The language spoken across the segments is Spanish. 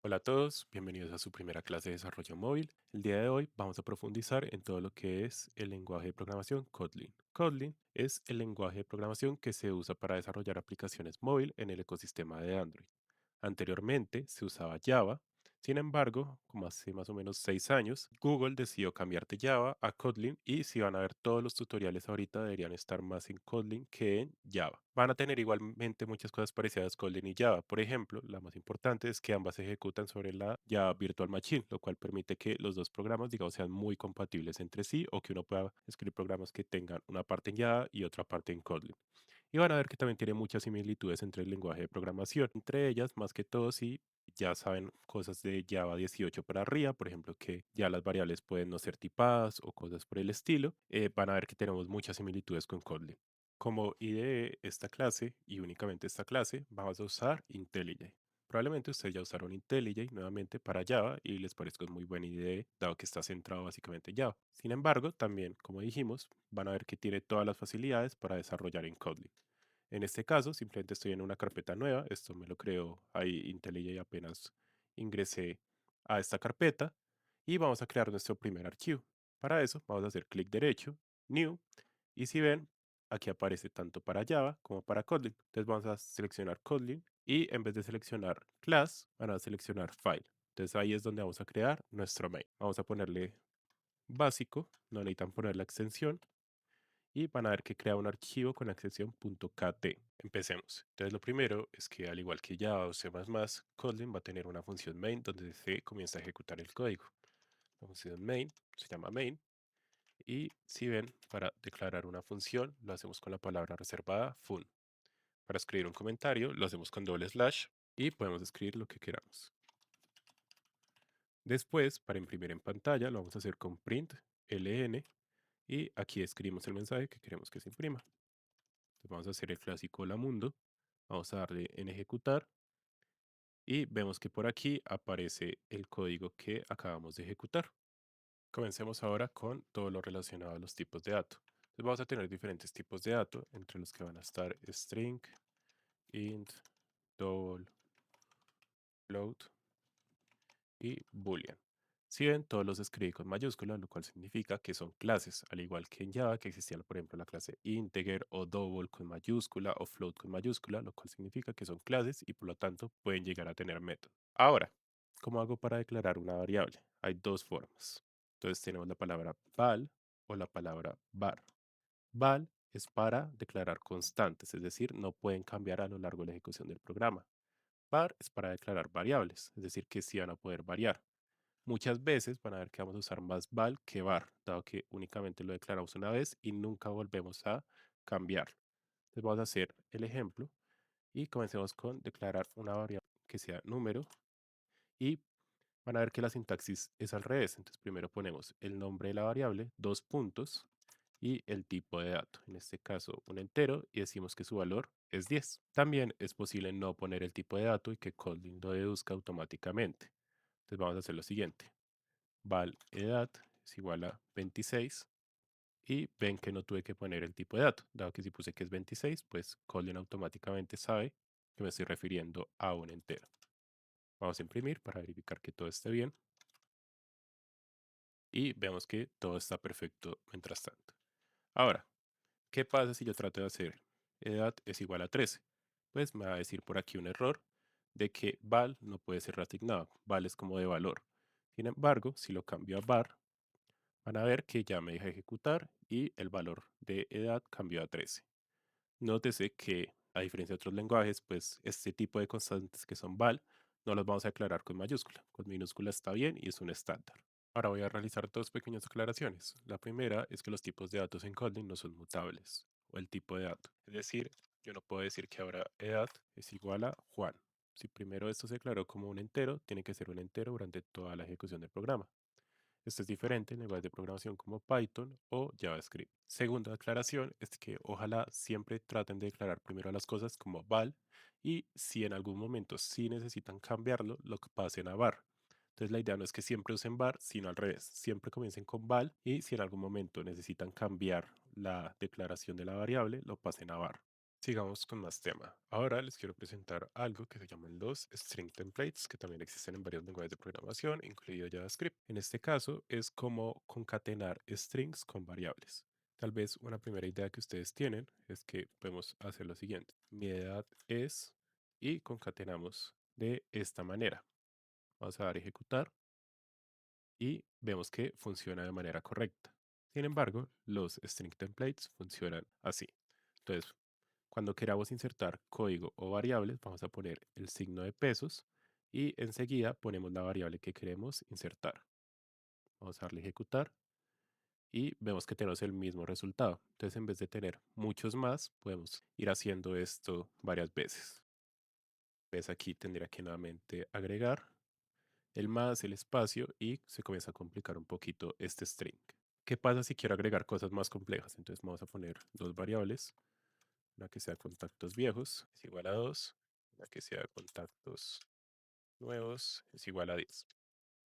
Hola a todos, bienvenidos a su primera clase de desarrollo móvil. El día de hoy vamos a profundizar en todo lo que es el lenguaje de programación Kotlin. Kotlin es el lenguaje de programación que se usa para desarrollar aplicaciones móvil en el ecosistema de Android. Anteriormente se usaba Java, sin embargo, como hace más o menos 6 años, Google decidió cambiar de Java a Kotlin y si van a ver todos los tutoriales ahorita deberían estar más en Kotlin que en Java. Van a tener igualmente muchas cosas parecidas Kotlin y Java. Por ejemplo, la más importante es que ambas se ejecutan sobre la Java Virtual Machine, lo cual permite que los dos programas, digamos, sean muy compatibles entre sí o que uno pueda escribir programas que tengan una parte en Java y otra parte en Kotlin. Y van a ver que también tiene muchas similitudes entre el lenguaje de programación. Entre ellas, más que todo, si ya saben cosas de Java 18 para arriba, por ejemplo, que ya las variables pueden no ser tipadas o cosas por el estilo, van a ver que tenemos muchas similitudes con Kotlin. Como IDE esta clase y únicamente esta clase, vamos a usar IntelliJ. Probablemente ustedes ya usaron IntelliJ nuevamente para Java y les parezca muy buena idea, dado que está centrado básicamente en Java. Sin embargo, también, como dijimos, van a ver que tiene todas las facilidades para desarrollar en Kotlin. En este caso, simplemente estoy en una carpeta nueva. Esto me lo creo ahí IntelliJ apenas ingresé a esta carpeta y vamos a crear nuestro primer archivo. Para eso, vamos a hacer clic derecho, New, y si ven, aquí aparece tanto para Java como para Kotlin. Entonces vamos a seleccionar Kotlin y en vez de seleccionar class, van a seleccionar file. Entonces ahí es donde vamos a crear nuestro main. Vamos a ponerle básico, no necesitan poner la extensión y van a ver que crea un archivo con la extensión .kt. Empecemos. Entonces lo primero es que al igual que Java o C++, Kotlin va a tener una función main donde se comienza a ejecutar el código. La función main se llama main y si ven, para declarar una función lo hacemos con la palabra reservada fun. Para escribir un comentario lo hacemos con doble slash y podemos escribir lo que queramos. Después, para imprimir en pantalla, lo vamos a hacer con print ln y aquí escribimos el mensaje que queremos que se imprima. Entonces vamos a hacer el clásico hola mundo, vamos a darle en ejecutar y vemos que por aquí aparece el código que acabamos de ejecutar. Comencemos ahora con todo lo relacionado a los tipos de datos. Entonces vamos a tener diferentes tipos de datos, entre los que van a estar string, int, double, float y boolean. Si ven, todos los escribí con mayúsculas, lo cual significa que son clases, al igual que en Java, que existía, por ejemplo, la clase integer o double con mayúscula o float con mayúscula, lo cual significa que son clases y por lo tanto pueden llegar a tener métodos. Ahora, ¿cómo hago para declarar una variable? Hay dos formas. Entonces tenemos la palabra val o la palabra var. Val es para declarar constantes, es decir, no pueden cambiar a lo largo de la ejecución del programa. Var es para declarar variables, es decir, que sí van a poder variar. Muchas veces van a ver que vamos a usar más val que var, dado que únicamente lo declaramos una vez y nunca volvemos a cambiarlo. Entonces vamos a hacer el ejemplo y comencemos con declarar una variable que sea número y van a ver que la sintaxis es al revés. Entonces primero ponemos el nombre de la variable, dos puntos y el tipo de dato, en este caso un entero y decimos que su valor es 10. También es posible no poner el tipo de dato y que Kotlin lo deduzca automáticamente. Entonces vamos a hacer lo siguiente. Val edad es igual a 26 y ven que no tuve que poner el tipo de dato, dado que si puse que es 26, pues Kotlin automáticamente sabe que me estoy refiriendo a un entero. Vamos a imprimir para verificar que todo esté bien y vemos que todo está perfecto mientras tanto. Ahora, ¿qué pasa si yo trato de hacer edad es igual a 13? Pues me va a decir por aquí un error de que val no puede ser reasignado, val es como de valor. Sin embargo, si lo cambio a var, van a ver que ya me deja ejecutar y el valor de edad cambió a 13. Nótese que, a diferencia de otros lenguajes, pues este tipo de constantes que son val no los vamos a declarar con mayúscula. Con minúscula está bien y es un estándar. Ahora voy a realizar dos pequeñas aclaraciones. La primera es que los tipos de datos en Kotlin no son mutables, o el tipo de dato. Es decir, yo no puedo decir que ahora edad es igual a Juan. Si primero esto se declaró como un entero, tiene que ser un entero durante toda la ejecución del programa. Esto es diferente en lenguajes de programación como Python o JavaScript. Segunda aclaración es que ojalá siempre traten de declarar primero las cosas como val y si en algún momento sí necesitan cambiarlo, lo que pasen a var. Entonces la idea no es que siempre usen var, sino al revés. Siempre comiencen con val y si en algún momento necesitan cambiar la declaración de la variable, lo pasen a var. Sigamos con más tema. Ahora les quiero presentar algo que se llaman los string templates, que también existen en varios lenguajes de programación, incluido JavaScript. En este caso es como concatenar strings con variables. Tal vez una primera idea que ustedes tienen es que podemos hacer lo siguiente. Mi edad es y concatenamos de esta manera. Vamos a dar a ejecutar y vemos que funciona de manera correcta. Sin embargo, los string templates funcionan así. Entonces, cuando queramos insertar código o variables, vamos a poner el signo de pesos y enseguida ponemos la variable que queremos insertar. Vamos a darle a ejecutar y vemos que tenemos el mismo resultado. Entonces, en vez de tener muchos más, podemos ir haciendo esto varias veces. Ves aquí tendría que nuevamente agregar el más, el espacio y se comienza a complicar un poquito este string. ¿Qué pasa si quiero agregar cosas más complejas? Entonces vamos a poner dos variables, una que sea contactos viejos es igual a 2, una que sea contactos nuevos es igual a 10.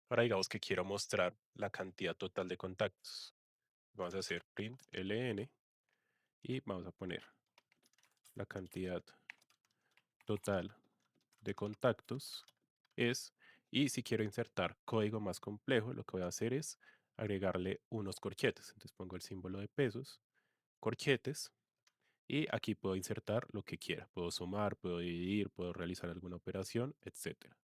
Ahora digamos que quiero mostrar la cantidad total de contactos. Vamos a hacer print ln y vamos a poner la cantidad total de contactos es, y si quiero insertar código más complejo, lo que voy a hacer es agregarle unos corchetes. Entonces pongo el símbolo de pesos, corchetes, y aquí puedo insertar lo que quiera. Puedo sumar, puedo dividir, puedo realizar alguna operación, etcétera.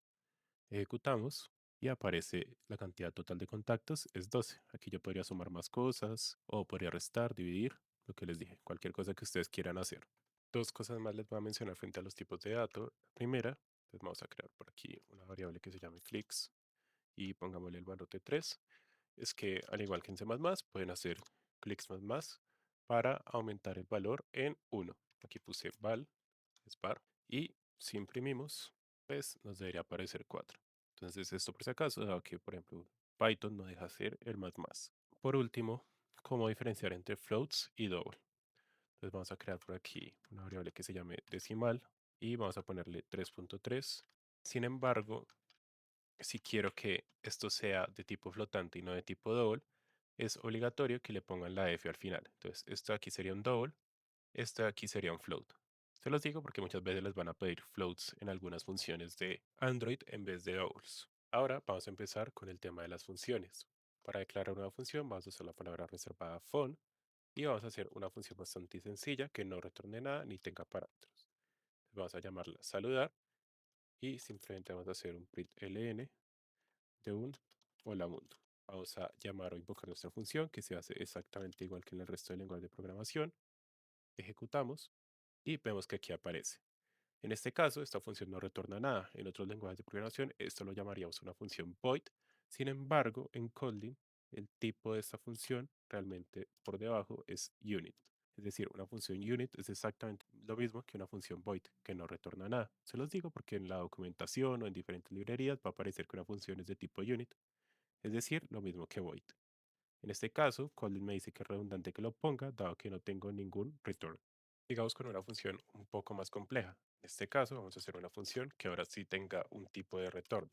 Ejecutamos y aparece la cantidad total de contactos es 12. Aquí yo podría sumar más cosas o podría restar, dividir, lo que les dije, cualquier cosa que ustedes quieran hacer. Dos cosas más les voy a mencionar frente a los tipos de datos. La primera, pues vamos a crear por aquí una variable que se llame clicks y pongámosle el valor de 3. Es que al igual que en C++, pueden hacer clicks más para aumentar el valor en 1. Aquí puse val, es var, y si imprimimos, pues nos debería aparecer 4. Entonces esto por si acaso, dado que por ejemplo Python no deja hacer el más. Por último, cómo diferenciar entre floats y double. Entonces vamos a crear por aquí una variable que se llame decimal y vamos a ponerle 3.3. Sin embargo, si quiero que esto sea de tipo flotante y no de tipo double, es obligatorio que le pongan la F al final. Entonces, esto aquí sería un double, esto aquí sería un float. Se los digo porque muchas veces les van a pedir floats en algunas funciones de Android en vez de doubles. Ahora vamos a empezar con el tema de las funciones. Para declarar una función vamos a usar la palabra reservada fun y vamos a hacer una función bastante sencilla que no retorne nada ni tenga parámetros. Vamos a llamarla saludar y simplemente vamos a hacer un print ln de un hola mundo. Vamos a llamar o invocar nuestra función que se hace exactamente igual que en el resto del lenguaje de programación. Ejecutamos y vemos que aquí aparece. En este caso, esta función no retorna nada. En otros lenguajes de programación, esto lo llamaríamos una función void. Sin embargo, en Kotlin, el tipo de esta función realmente por debajo es unit. Es decir, una función unit es exactamente lo mismo que una función void, que no retorna nada. Se los digo porque en la documentación o en diferentes librerías va a aparecer que una función es de tipo unit, es decir, lo mismo que void. En este caso, Kotlin me dice que es redundante que lo ponga, dado que no tengo ningún return. Sigamos con una función un poco más compleja. En este caso, vamos a hacer una función que ahora sí tenga un tipo de retorno.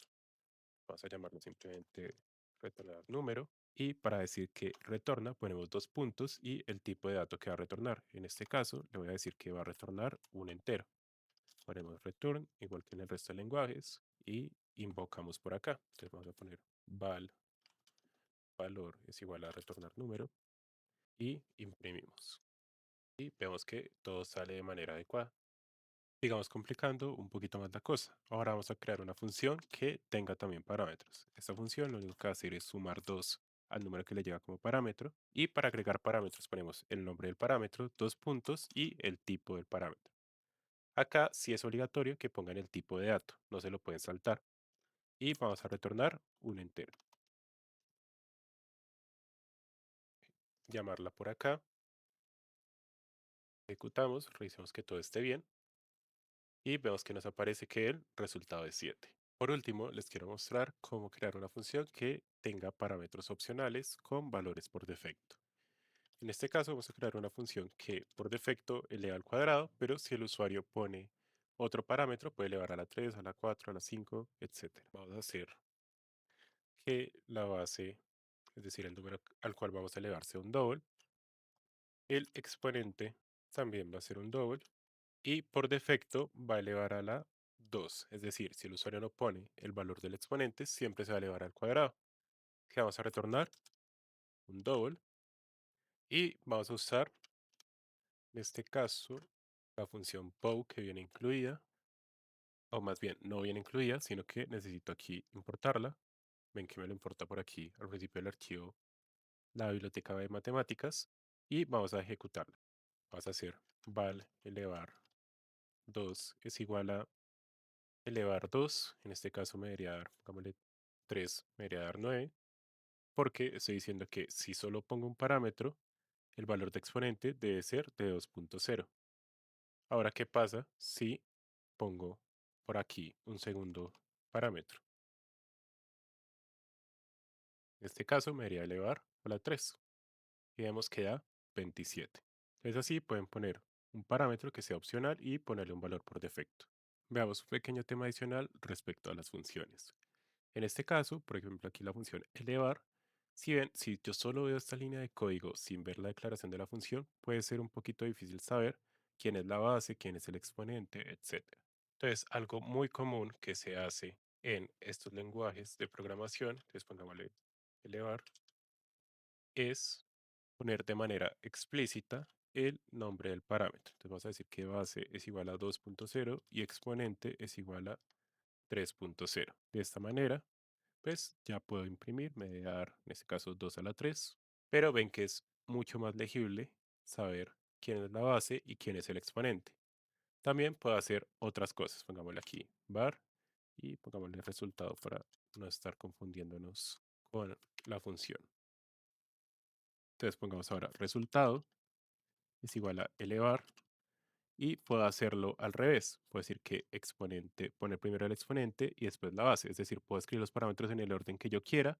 Vamos a llamarlo simplemente retornar número. Y para decir que retorna, ponemos dos puntos y el tipo de dato que va a retornar. En este caso, le voy a decir que va a retornar un entero. Ponemos return, igual que en el resto de lenguajes, y invocamos por acá. Entonces vamos a poner valor es igual a retornar número y imprimimos. Y vemos que todo sale de manera adecuada. Sigamos complicando un poquito más la cosa. Ahora vamos a crear una función que tenga también parámetros. Esta función lo único que va a hacer es sumar 2 al número que le llega como parámetro. Y para agregar parámetros ponemos el nombre del parámetro, dos puntos y el tipo del parámetro. Acá sí es obligatorio que pongan el tipo de dato, no se lo pueden saltar. Y vamos a retornar un entero. Llamarla por acá. Ejecutamos, revisamos que todo esté bien y vemos que nos aparece que el resultado es 7. Por último, les quiero mostrar cómo crear una función que tenga parámetros opcionales con valores por defecto. En este caso vamos a crear una función que por defecto eleva al cuadrado, pero si el usuario pone otro parámetro puede elevar a la 3, a la 4, a la 5, etc. Vamos a hacer que la base, es decir, el número al cual vamos a elevar sea un double. El exponente también va a ser un double y por defecto va a elevar a la 2. Es decir, si el usuario no pone el valor del exponente, siempre se va a elevar al cuadrado. Que vamos a retornar un double y vamos a usar, en este caso, la función pow que viene incluida, o más bien no viene incluida, sino que necesito aquí importarla. Ven que me lo importa por aquí al principio del archivo la biblioteca de matemáticas y vamos a ejecutarla. Vamos a hacer val elevar 2 es igual a elevar 2. En este caso me debería dar, pongámosle 3, me debería dar 9, porque estoy diciendo que si solo pongo un parámetro, el valor de exponente debe ser de 2.0. Ahora, ¿qué pasa si pongo por aquí un segundo parámetro? En este caso me debería elevar a la 3 y vemos que da 27. Entonces así pueden poner un parámetro que sea opcional y ponerle un valor por defecto. Veamos un pequeño tema adicional respecto a las funciones. En este caso, por ejemplo, aquí la función elevar, si ven, si yo solo veo esta línea de código sin ver la declaración de la función, puede ser un poquito difícil saber quién es la base, quién es el exponente, etc. Entonces, algo muy común que se hace en estos lenguajes de programación, entonces pongámosle elevar, es poner de manera explícita el nombre del parámetro. Entonces vamos a decir que base es igual a 2.0 y exponente es igual a 3.0. De esta manera, pues ya puedo imprimir, me debe dar en este caso 2 a la 3, pero ven que es mucho más legible saber quién es la base y quién es el exponente. También puedo hacer otras cosas, pongámosle aquí var y pongámosle resultado para no estar confundiéndonos con la función. Entonces pongamos ahora resultado es igual a elevar y puedo hacerlo al revés. Puedo decir que exponente, poner primero el exponente y después la base. Es decir, puedo escribir los parámetros en el orden que yo quiera,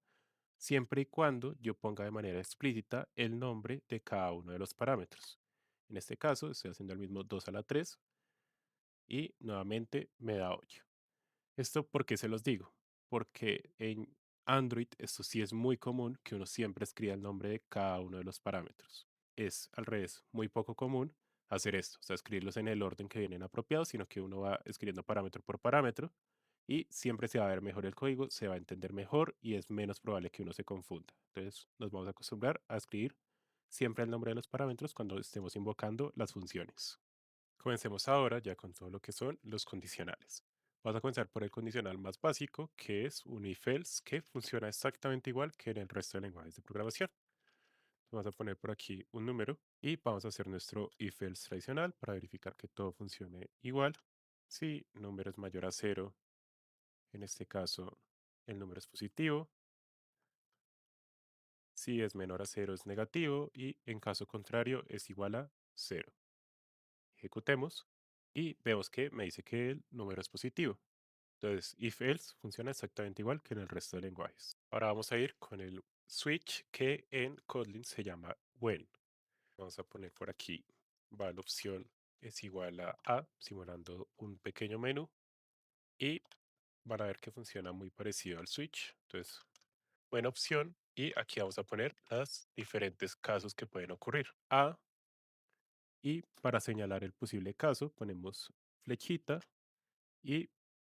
siempre y cuando yo ponga de manera explícita el nombre de cada uno de los parámetros. En este caso, estoy haciendo el mismo 2 a la 3 y nuevamente me da 8. ¿Esto por qué se los digo? Porque en Android esto sí es muy común que uno siempre escriba el nombre de cada uno de los parámetros. Es al revés, muy poco común hacer esto, o sea, escribirlos en el orden que vienen apropiados, sino que uno va escribiendo parámetro por parámetro y siempre se va a ver mejor el código, se va a entender mejor y es menos probable que uno se confunda. Entonces nos vamos a acostumbrar a escribir siempre el nombre de los parámetros cuando estemos invocando las funciones. Comencemos ahora ya con todo lo que son los condicionales. Vamos a comenzar por el condicional más básico, que es un if-else, que funciona exactamente igual que en el resto de lenguajes de programación. Vamos a poner por aquí un número y vamos a hacer nuestro if-else tradicional para verificar que todo funcione igual. Si número es mayor a cero, en este caso el número es positivo. Si es menor a cero es negativo y en caso contrario es igual a cero. Ejecutemos y vemos que me dice que el número es positivo. Entonces, if else funciona exactamente igual que en el resto de lenguajes. Ahora vamos a ir con el switch que en Kotlin se llama when. Vamos a poner por aquí, va la opción es igual a, simulando un pequeño menú y van a ver que funciona muy parecido al switch. Entonces, buena opción y aquí vamos a poner los diferentes casos que pueden ocurrir. A y para señalar el posible caso ponemos flechita. Y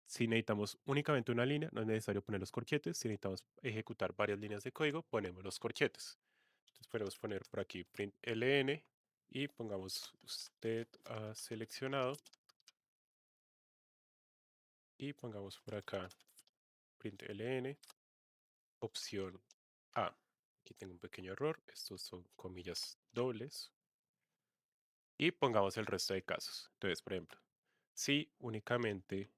si necesitamos únicamente una línea, no es necesario poner los corchetes. Si necesitamos ejecutar varias líneas de código, ponemos los corchetes. Entonces podemos poner por aquí print ln y pongamos usted ha seleccionado y pongamos por acá print ln opción A. Aquí tengo un pequeño error, estos son comillas dobles. Y pongamos el resto de casos. Entonces, por ejemplo, si únicamente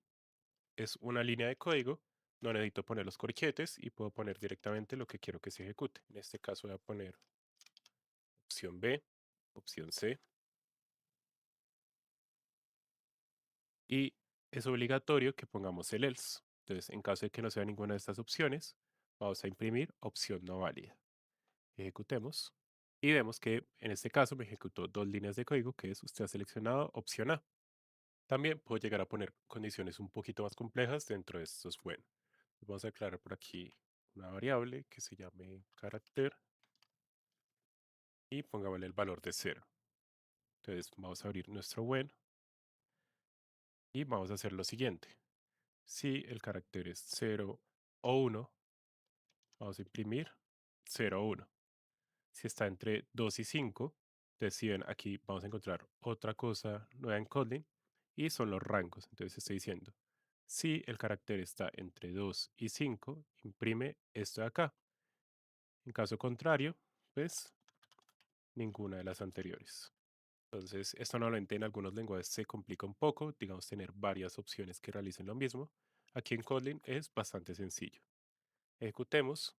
es una línea de código, no necesito poner los corchetes y puedo poner directamente lo que quiero que se ejecute. En este caso voy a poner opción B, opción C y es obligatorio que pongamos el else. Entonces, en caso de que no sea ninguna de estas opciones, vamos a imprimir opción no válida. Ejecutemos y vemos que en este caso me ejecutó dos líneas de código, que es usted ha seleccionado opción A. También puedo llegar a poner condiciones un poquito más complejas dentro de estos when. Vamos a aclarar por aquí una variable que se llame carácter y pongámosle el valor de cero. Entonces vamos a abrir nuestro when Y vamos a hacer lo siguiente. Si el carácter es 0 o 1, vamos a imprimir 0 o 1. Si está entre 2 y 5, entonces si ven aquí vamos a encontrar otra cosa nueva en Kotlin y son los rangos. Entonces estoy diciendo, si el carácter está entre 2 y 5, imprime esto de acá. En caso contrario, pues ninguna de las anteriores. Entonces, esto normalmente en algunos lenguajes se complica un poco, digamos, tener varias opciones que realicen lo mismo. Aquí en Kotlin es bastante sencillo. Ejecutemos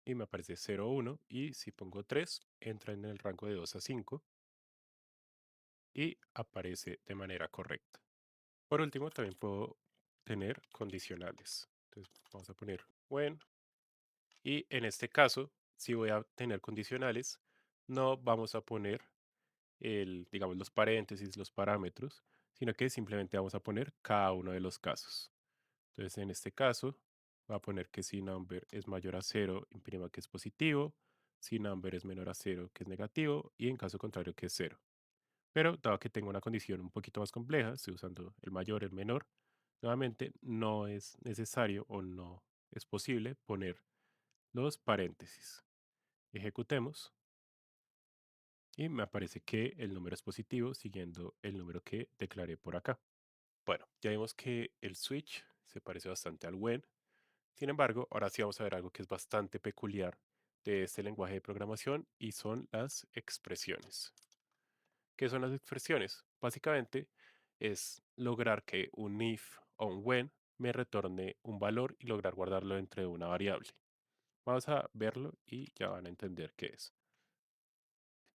y me aparece 0, 1 y si pongo 3, entra en el rango de 2 a 5 y aparece de manera correcta. Por último, también puedo tener condicionales. Entonces, vamos a poner when y en este caso, si voy a tener condicionales, no vamos a poner digamos, los paréntesis, los parámetros, sino que simplemente vamos a poner cada uno de los casos. Entonces, en este caso, voy a poner que si number es mayor a 0, imprima que es positivo, si number es menor a 0, que es negativo, y en caso contrario, que es 0. Pero, dado que tengo una condición un poquito más compleja, estoy usando el mayor, el menor, nuevamente no es necesario o no es posible poner los paréntesis. Ejecutemos y me aparece que el número es positivo siguiendo el número que declaré por acá. Bueno, ya vimos que el switch se parece bastante al when. Sin embargo, ahora sí vamos a ver algo que es bastante peculiar de este lenguaje de programación y son las expresiones. ¿Qué son las expresiones? Básicamente es lograr que un if o un when me retorne un valor y lograr guardarlo dentro de una variable. Vamos a verlo y ya van a entender qué es.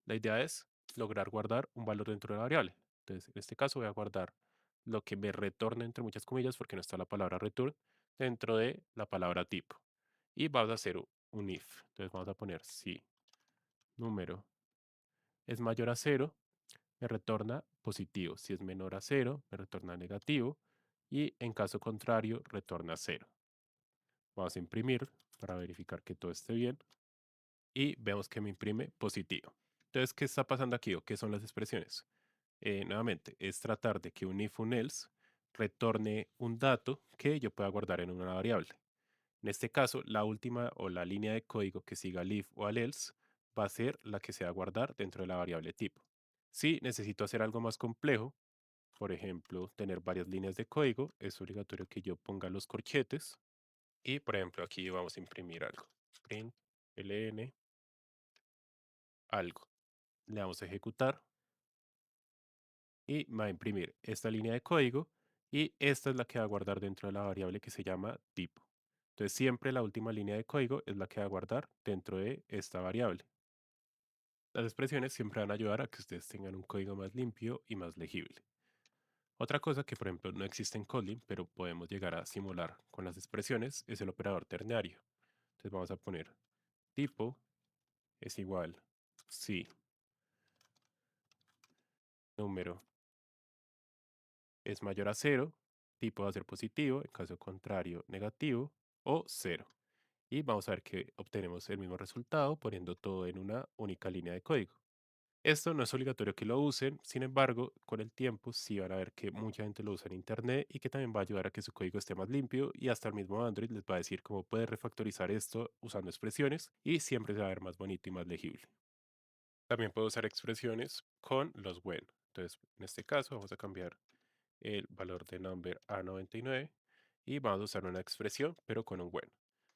La idea es lograr guardar un valor dentro de la variable. Entonces, en este caso voy a guardar lo que me retorne entre muchas comillas, porque no está la palabra return, dentro de la palabra tipo. Y vamos a hacer un if. Entonces vamos a poner si número es mayor a cero, me retorna positivo. Si es menor a cero, me retorna negativo. Y en caso contrario, retorna cero. Vamos a imprimir para verificar que todo esté bien. Y vemos que me imprime positivo. Entonces, ¿qué está pasando aquí o qué son las expresiones? Nuevamente, es tratar de que un if, un else retorne un dato que yo pueda guardar en una variable. En este caso, la última o la línea de código que siga al if o al else va a ser la que se va a guardar dentro de la variable tipo. Si necesito hacer algo más complejo, por ejemplo, tener varias líneas de código, es obligatorio que yo ponga los corchetes y, por ejemplo, aquí vamos a imprimir algo. Print ln algo. Le damos a ejecutar y me va a imprimir esta línea de código y esta es la que va a guardar dentro de la variable que se llama tipo. Entonces siempre la última línea de código es la que va a guardar dentro de esta variable. Las expresiones siempre van a ayudar a que ustedes tengan un código más limpio y más legible. Otra cosa que por ejemplo no existe en Kotlin, pero podemos llegar a simular con las expresiones es el operador ternario. Entonces vamos a poner tipo es igual si número es mayor a cero, tipo va a ser positivo, en caso contrario negativo o cero. Y vamos a ver que obtenemos el mismo resultado poniendo todo en una única línea de código. Esto no es obligatorio que lo usen, sin embargo, con el tiempo sí van a ver que mucha gente lo usa en Internet y que también va a ayudar a que su código esté más limpio y hasta el mismo Android les va a decir cómo puede refactorizar esto usando expresiones y siempre se va a ver más bonito y más legible. También puedo usar expresiones con los when. Entonces, en este caso vamos a cambiar el valor de number a 99 y vamos a usar una expresión pero con un when.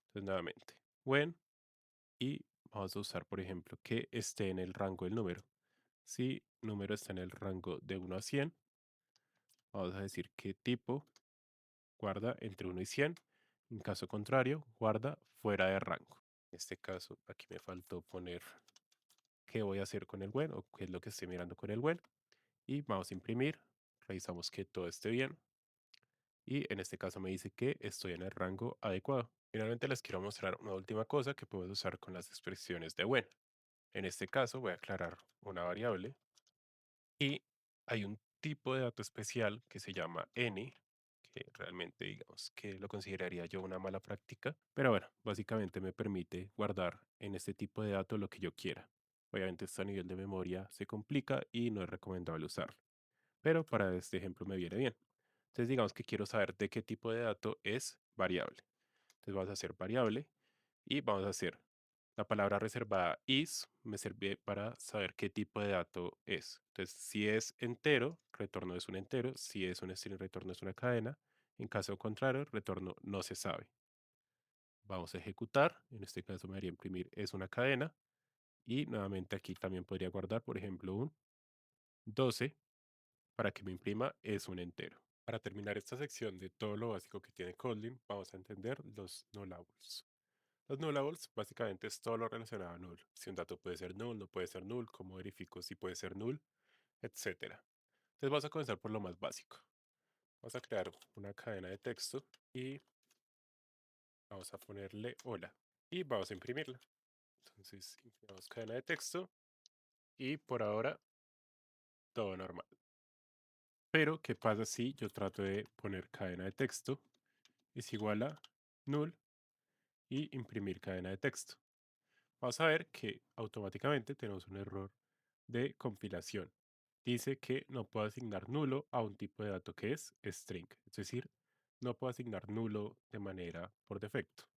Entonces, nuevamente, when y vamos a usar, por ejemplo, que esté en el rango del número. Si número está en el rango de 1 a 100, vamos a decir que tipo guarda entre 1 y 100. En caso contrario, guarda fuera de rango. En este caso, aquí me faltó poner qué voy a hacer con el when o qué es lo que estoy mirando con el when. Y vamos a imprimir, revisamos que todo esté bien. Y en este caso me dice que estoy en el rango adecuado. Finalmente les quiero mostrar una última cosa que puedes usar con las expresiones de when. En este caso voy a aclarar una variable y hay un tipo de dato especial que se llama n, que realmente digamos que lo consideraría yo una mala práctica, pero bueno, básicamente me permite guardar en este tipo de dato lo que yo quiera. Obviamente esto a nivel de memoria se complica y no es recomendable usarlo, pero para este ejemplo me viene bien. Entonces digamos que quiero saber de qué tipo de dato es variable. Entonces vamos a hacer variable y vamos a hacer la palabra reservada is me sirve para saber qué tipo de dato es. Entonces, si es entero, retorno es un entero. Si es un string, retorno es una cadena. En caso contrario, retorno no se sabe. Vamos a ejecutar. En este caso me haría imprimir es una cadena. Y nuevamente aquí también podría guardar, por ejemplo, un 12 para que me imprima es un entero. Para terminar esta sección de todo lo básico que tiene Kotlin, vamos a entender los nullables. Los nullables básicamente es todo lo relacionado a null. Si un dato puede ser null, no puede ser null, cómo verifico si puede ser null, etcétera. Entonces vamos a comenzar por lo más básico. Vamos a crear una cadena de texto y vamos a ponerle hola y vamos a imprimirla. Entonces imprimimos cadena de texto y por ahora todo normal. Pero, ¿qué pasa si yo trato de poner cadena de texto es igual a null y imprimir cadena de texto? Vamos a ver que automáticamente tenemos un error de compilación. Dice que no puedo asignar nulo a un tipo de dato que es string, es decir, no puedo asignar nulo de manera por defecto.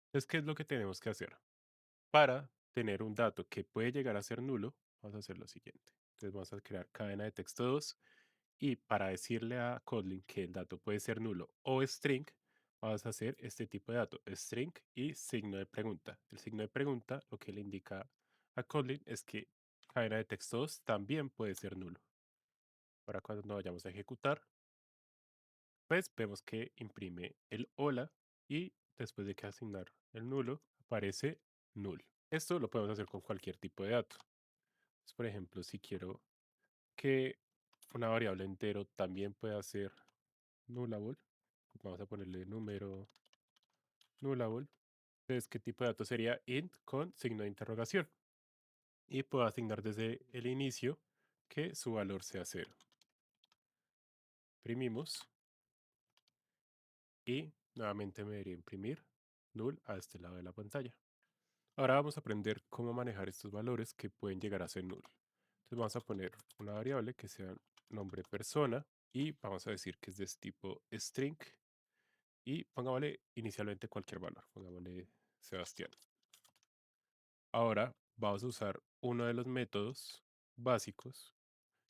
Entonces, ¿qué es lo que tenemos que hacer? Para tener un dato que puede llegar a ser nulo, vamos a hacer lo siguiente. Entonces vamos a crear cadena de texto 2 y para decirle a Kotlin que el dato puede ser nulo o string, vamos a hacer este tipo de dato, string y signo de pregunta. El signo de pregunta lo que le indica a Kotlin es que cadena de texto 2 también puede ser nulo. Para cuando no vayamos a ejecutar, pues vemos que imprime el hola y después de que asignar el nulo, aparece null. Esto lo podemos hacer con cualquier tipo de dato. Entonces, por ejemplo, si quiero que una variable entero también pueda ser nullable, vamos a ponerle número nullable. Entonces, ¿qué tipo de dato sería int con signo de interrogación? Y puedo asignar desde el inicio que su valor sea cero. Imprimimos y nuevamente me debería imprimir null a este lado de la pantalla. Ahora vamos a aprender cómo manejar estos valores que pueden llegar a ser null. Entonces vamos a poner una variable que sea nombre persona y vamos a decir que es de tipo string y pongámosle inicialmente cualquier valor, pongámosle Sebastián. Ahora vamos a usar uno de los métodos básicos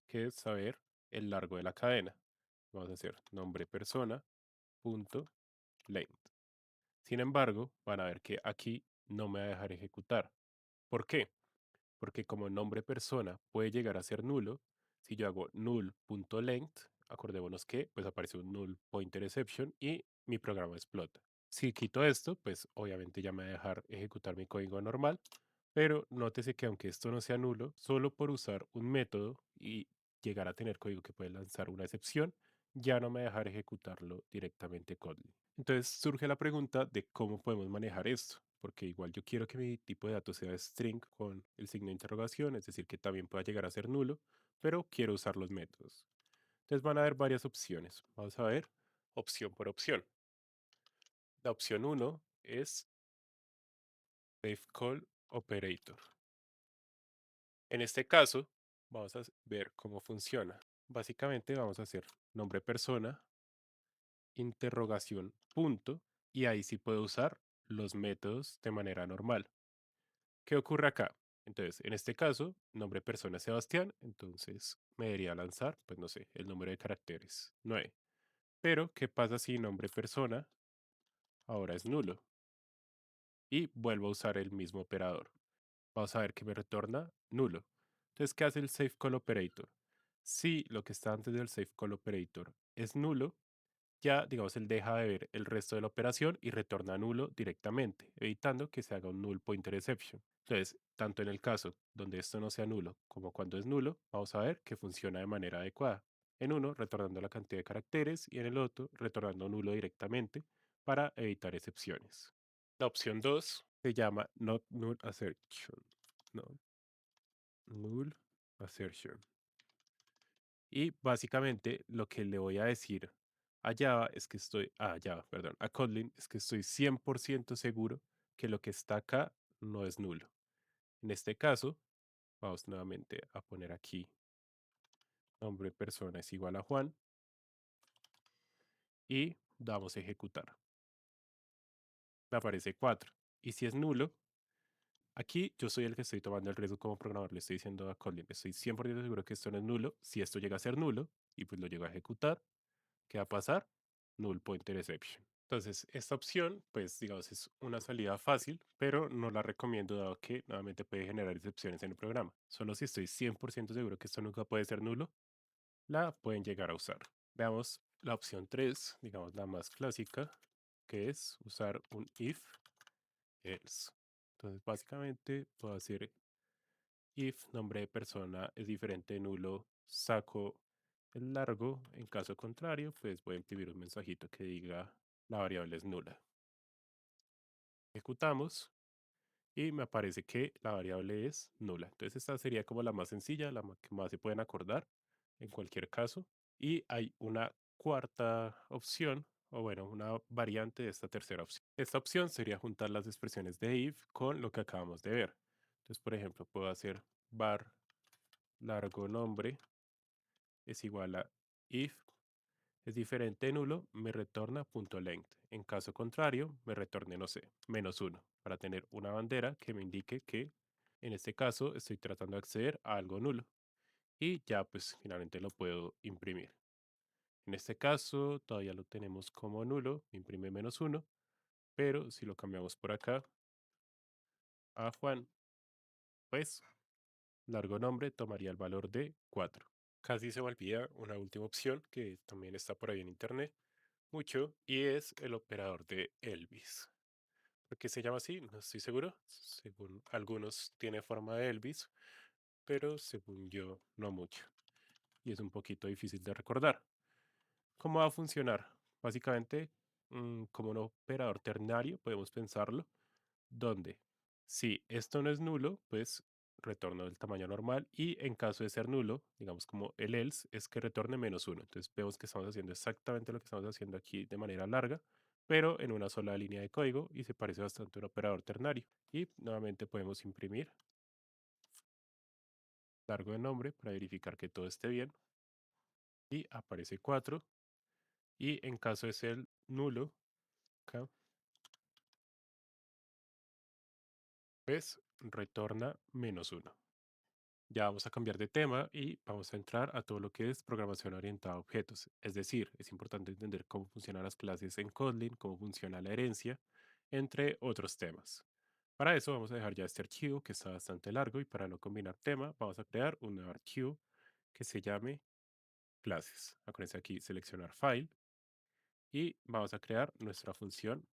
que es saber el largo de la cadena. Vamos a hacer nombre persona punto length. Sin embargo, van a ver que aquí no me va a dejar ejecutar. ¿Por qué? Porque como nombre persona puede llegar a ser nulo, si yo hago null.length, acordémonos que pues aparece un null pointer exception y mi programa explota. Si quito esto, pues obviamente ya me va a dejar ejecutar mi código normal, pero nótese que aunque esto no sea nulo, solo por usar un método y llegar a tener código que puede lanzar una excepción, ya no me va a dejar ejecutarlo directamente Kotlin. Entonces surge la pregunta de cómo podemos manejar esto, porque igual yo quiero que mi tipo de datos sea string con el signo de interrogación, es decir, que también pueda llegar a ser nulo, pero quiero usar los métodos. Entonces van a haber varias opciones. Vamos a ver opción por opción. La opción uno es Safe Call Operator. En este caso, vamos a ver cómo funciona. Básicamente vamos a hacer nombre persona, interrogación, punto, y ahí sí puedo usar los métodos de manera normal. ¿Qué ocurre acá? Entonces, en este caso, nombre persona es Sebastián, entonces me debería lanzar, pues no sé, el número de caracteres, 9. Pero, ¿qué pasa si nombre persona ahora es nulo? Y vuelvo a usar el mismo operador. Vamos a ver que me retorna nulo. Entonces, ¿qué hace el safe call operator? Si lo que está antes del safe call operator es nulo, ya, digamos, él deja de ver el resto de la operación y retorna nulo directamente, evitando que se haga un null pointer exception. Entonces, tanto en el caso donde esto no sea nulo como cuando es nulo, vamos a ver que funciona de manera adecuada. En uno, retornando la cantidad de caracteres y en el otro, retornando nulo directamente para evitar excepciones. La opción 2 se llama Not Null Assertion. No, Null Assertion. Y básicamente lo que le voy a decir a Java es que estoy, a Java, perdón, a Kotlin es que estoy 100% seguro que lo que está acá no es nulo. En este caso, vamos nuevamente a poner aquí nombre persona es igual a Juan y damos a ejecutar. Me aparece 4. Y si es nulo, aquí yo soy el que estoy tomando el riesgo como programador. Le estoy diciendo a Kotlin, estoy 100% seguro que esto no es nulo. Si esto llega a ser nulo y pues lo llego a ejecutar, ¿qué va a pasar? Null pointer exception. Entonces, esta opción, pues digamos, es una salida fácil, pero no la recomiendo dado que nuevamente puede generar excepciones en el programa. Solo si estoy 100% seguro que esto nunca puede ser nulo, la pueden llegar a usar. Veamos la opción 3, digamos la más clásica, que es usar un if else. Entonces, básicamente puedo hacer if nombre de persona es diferente de nulo, saco el largo. En caso contrario, pues voy a imprimir un mensajito que diga la variable es nula. Ejecutamos y me aparece que la variable es nula. Entonces esta sería como la más sencilla, que más se pueden acordar en cualquier caso. Y hay una cuarta opción, o bueno, una variante de esta tercera opción. Esta opción sería juntar las expresiones de if con lo que acabamos de ver. Entonces, por ejemplo, puedo hacer var largo nombre es igual a if es diferente de nulo, me retorna punto .length. En caso contrario, me retorne, no sé, -1, para tener una bandera que me indique que en este caso estoy tratando de acceder a algo nulo. Y ya pues finalmente lo puedo imprimir. En este caso todavía lo tenemos como nulo, me imprime -1, pero si lo cambiamos por acá a Juan, pues largo nombre tomaría el valor de 4. Casi se me olvida una última opción que también está por ahí en internet mucho y es el operador de Elvis. ¿Por qué se llama así? No estoy seguro. Según algunos tiene forma de Elvis, pero según yo no mucho. Y es un poquito difícil de recordar. ¿Cómo va a funcionar? Básicamente, como un operador ternario, podemos pensarlo, donde si esto no es nulo, pues retorno del tamaño normal y en caso de ser nulo, digamos como el else, es que retorne -1. Entonces vemos que estamos haciendo exactamente lo que estamos haciendo aquí de manera larga, pero en una sola línea de código y se parece bastante a un operador ternario. Y nuevamente podemos imprimir largo de nombre para verificar que todo esté bien y aparece 4 y en caso de ser nulo, acá, pues retorna -1. Ya vamos a cambiar de tema y vamos a entrar a todo lo que es programación orientada a objetos. Es decir, es importante entender cómo funcionan las clases en Kotlin, cómo funciona la herencia, entre otros temas. Para eso vamos a dejar ya este archivo que está bastante largo y para no combinar tema vamos a crear un nuevo archivo que se llame clases. Acuérdense aquí seleccionar file y vamos a crear nuestra función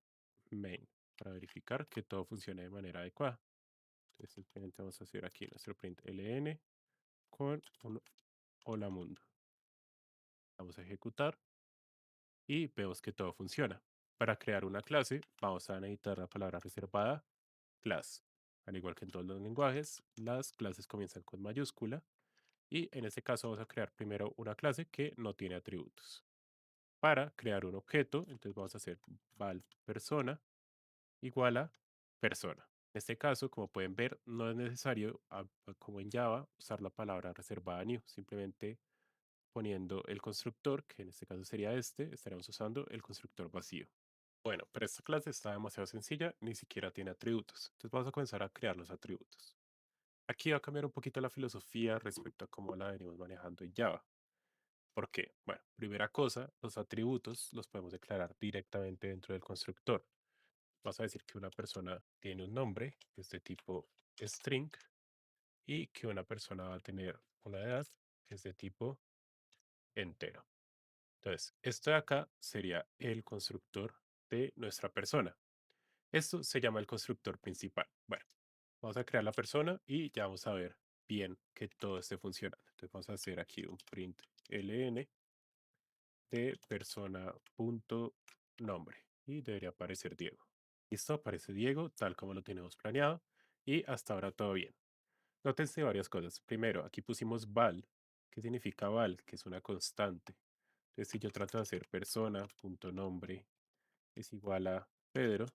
main para verificar que todo funcione de manera adecuada. Entonces simplemente vamos a hacer aquí nuestro print ln con un hola mundo. Vamos a ejecutar y vemos que todo funciona. Para crear una clase vamos a necesitar la palabra reservada class. Al igual que en todos los lenguajes, las clases comienzan con mayúscula y en este caso vamos a crear primero una clase que no tiene atributos. Para crear un objeto, entonces vamos a hacer val persona igual a persona. En este caso, como pueden ver, no es necesario, como en Java, usar la palabra reservada new. Simplemente poniendo el constructor, que en este caso sería este, estaremos usando el constructor vacío. Bueno, pero esta clase está demasiado sencilla, ni siquiera tiene atributos. Entonces vamos a comenzar a crear los atributos. Aquí va a cambiar un poquito la filosofía respecto a cómo la venimos manejando en Java. ¿Por qué? Bueno, primera cosa, los atributos los podemos declarar directamente dentro del constructor. Vas a decir que una persona tiene un nombre que es de tipo string y que una persona va a tener una edad que es de tipo entero. Entonces, esto de acá sería el constructor de nuestra persona. Esto se llama el constructor principal. Bueno, vamos a crear la persona y ya vamos a ver bien que todo esté funcionando. Entonces vamos a hacer aquí un print ln de persona.nombre y debería aparecer Diego. Listo, aparece Diego tal como lo tenemos planeado y hasta ahora todo bien. Nótense varias cosas. Primero, aquí pusimos val. ¿Qué significa val? Que es una constante. Entonces, si yo trato de hacer persona.nombre es igual a Pedro,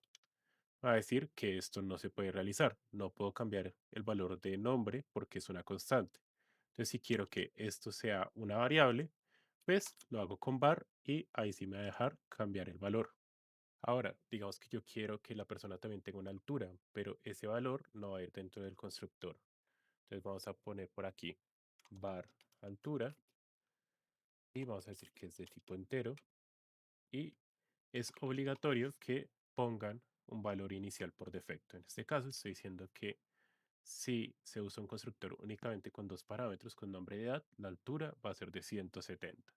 va a decir que esto no se puede realizar. No puedo cambiar el valor de nombre porque es una constante. Entonces, si quiero que esto sea una variable, pues lo hago con var y ahí sí me va a dejar cambiar el valor. Ahora, digamos que yo quiero que la persona también tenga una altura, pero ese valor no va a ir dentro del constructor. Entonces vamos a poner por aquí var altura y vamos a decir que es de tipo entero y es obligatorio que pongan un valor inicial por defecto. En este caso estoy diciendo que si se usa un constructor únicamente con dos parámetros, con nombre y edad, la altura va a ser de 170.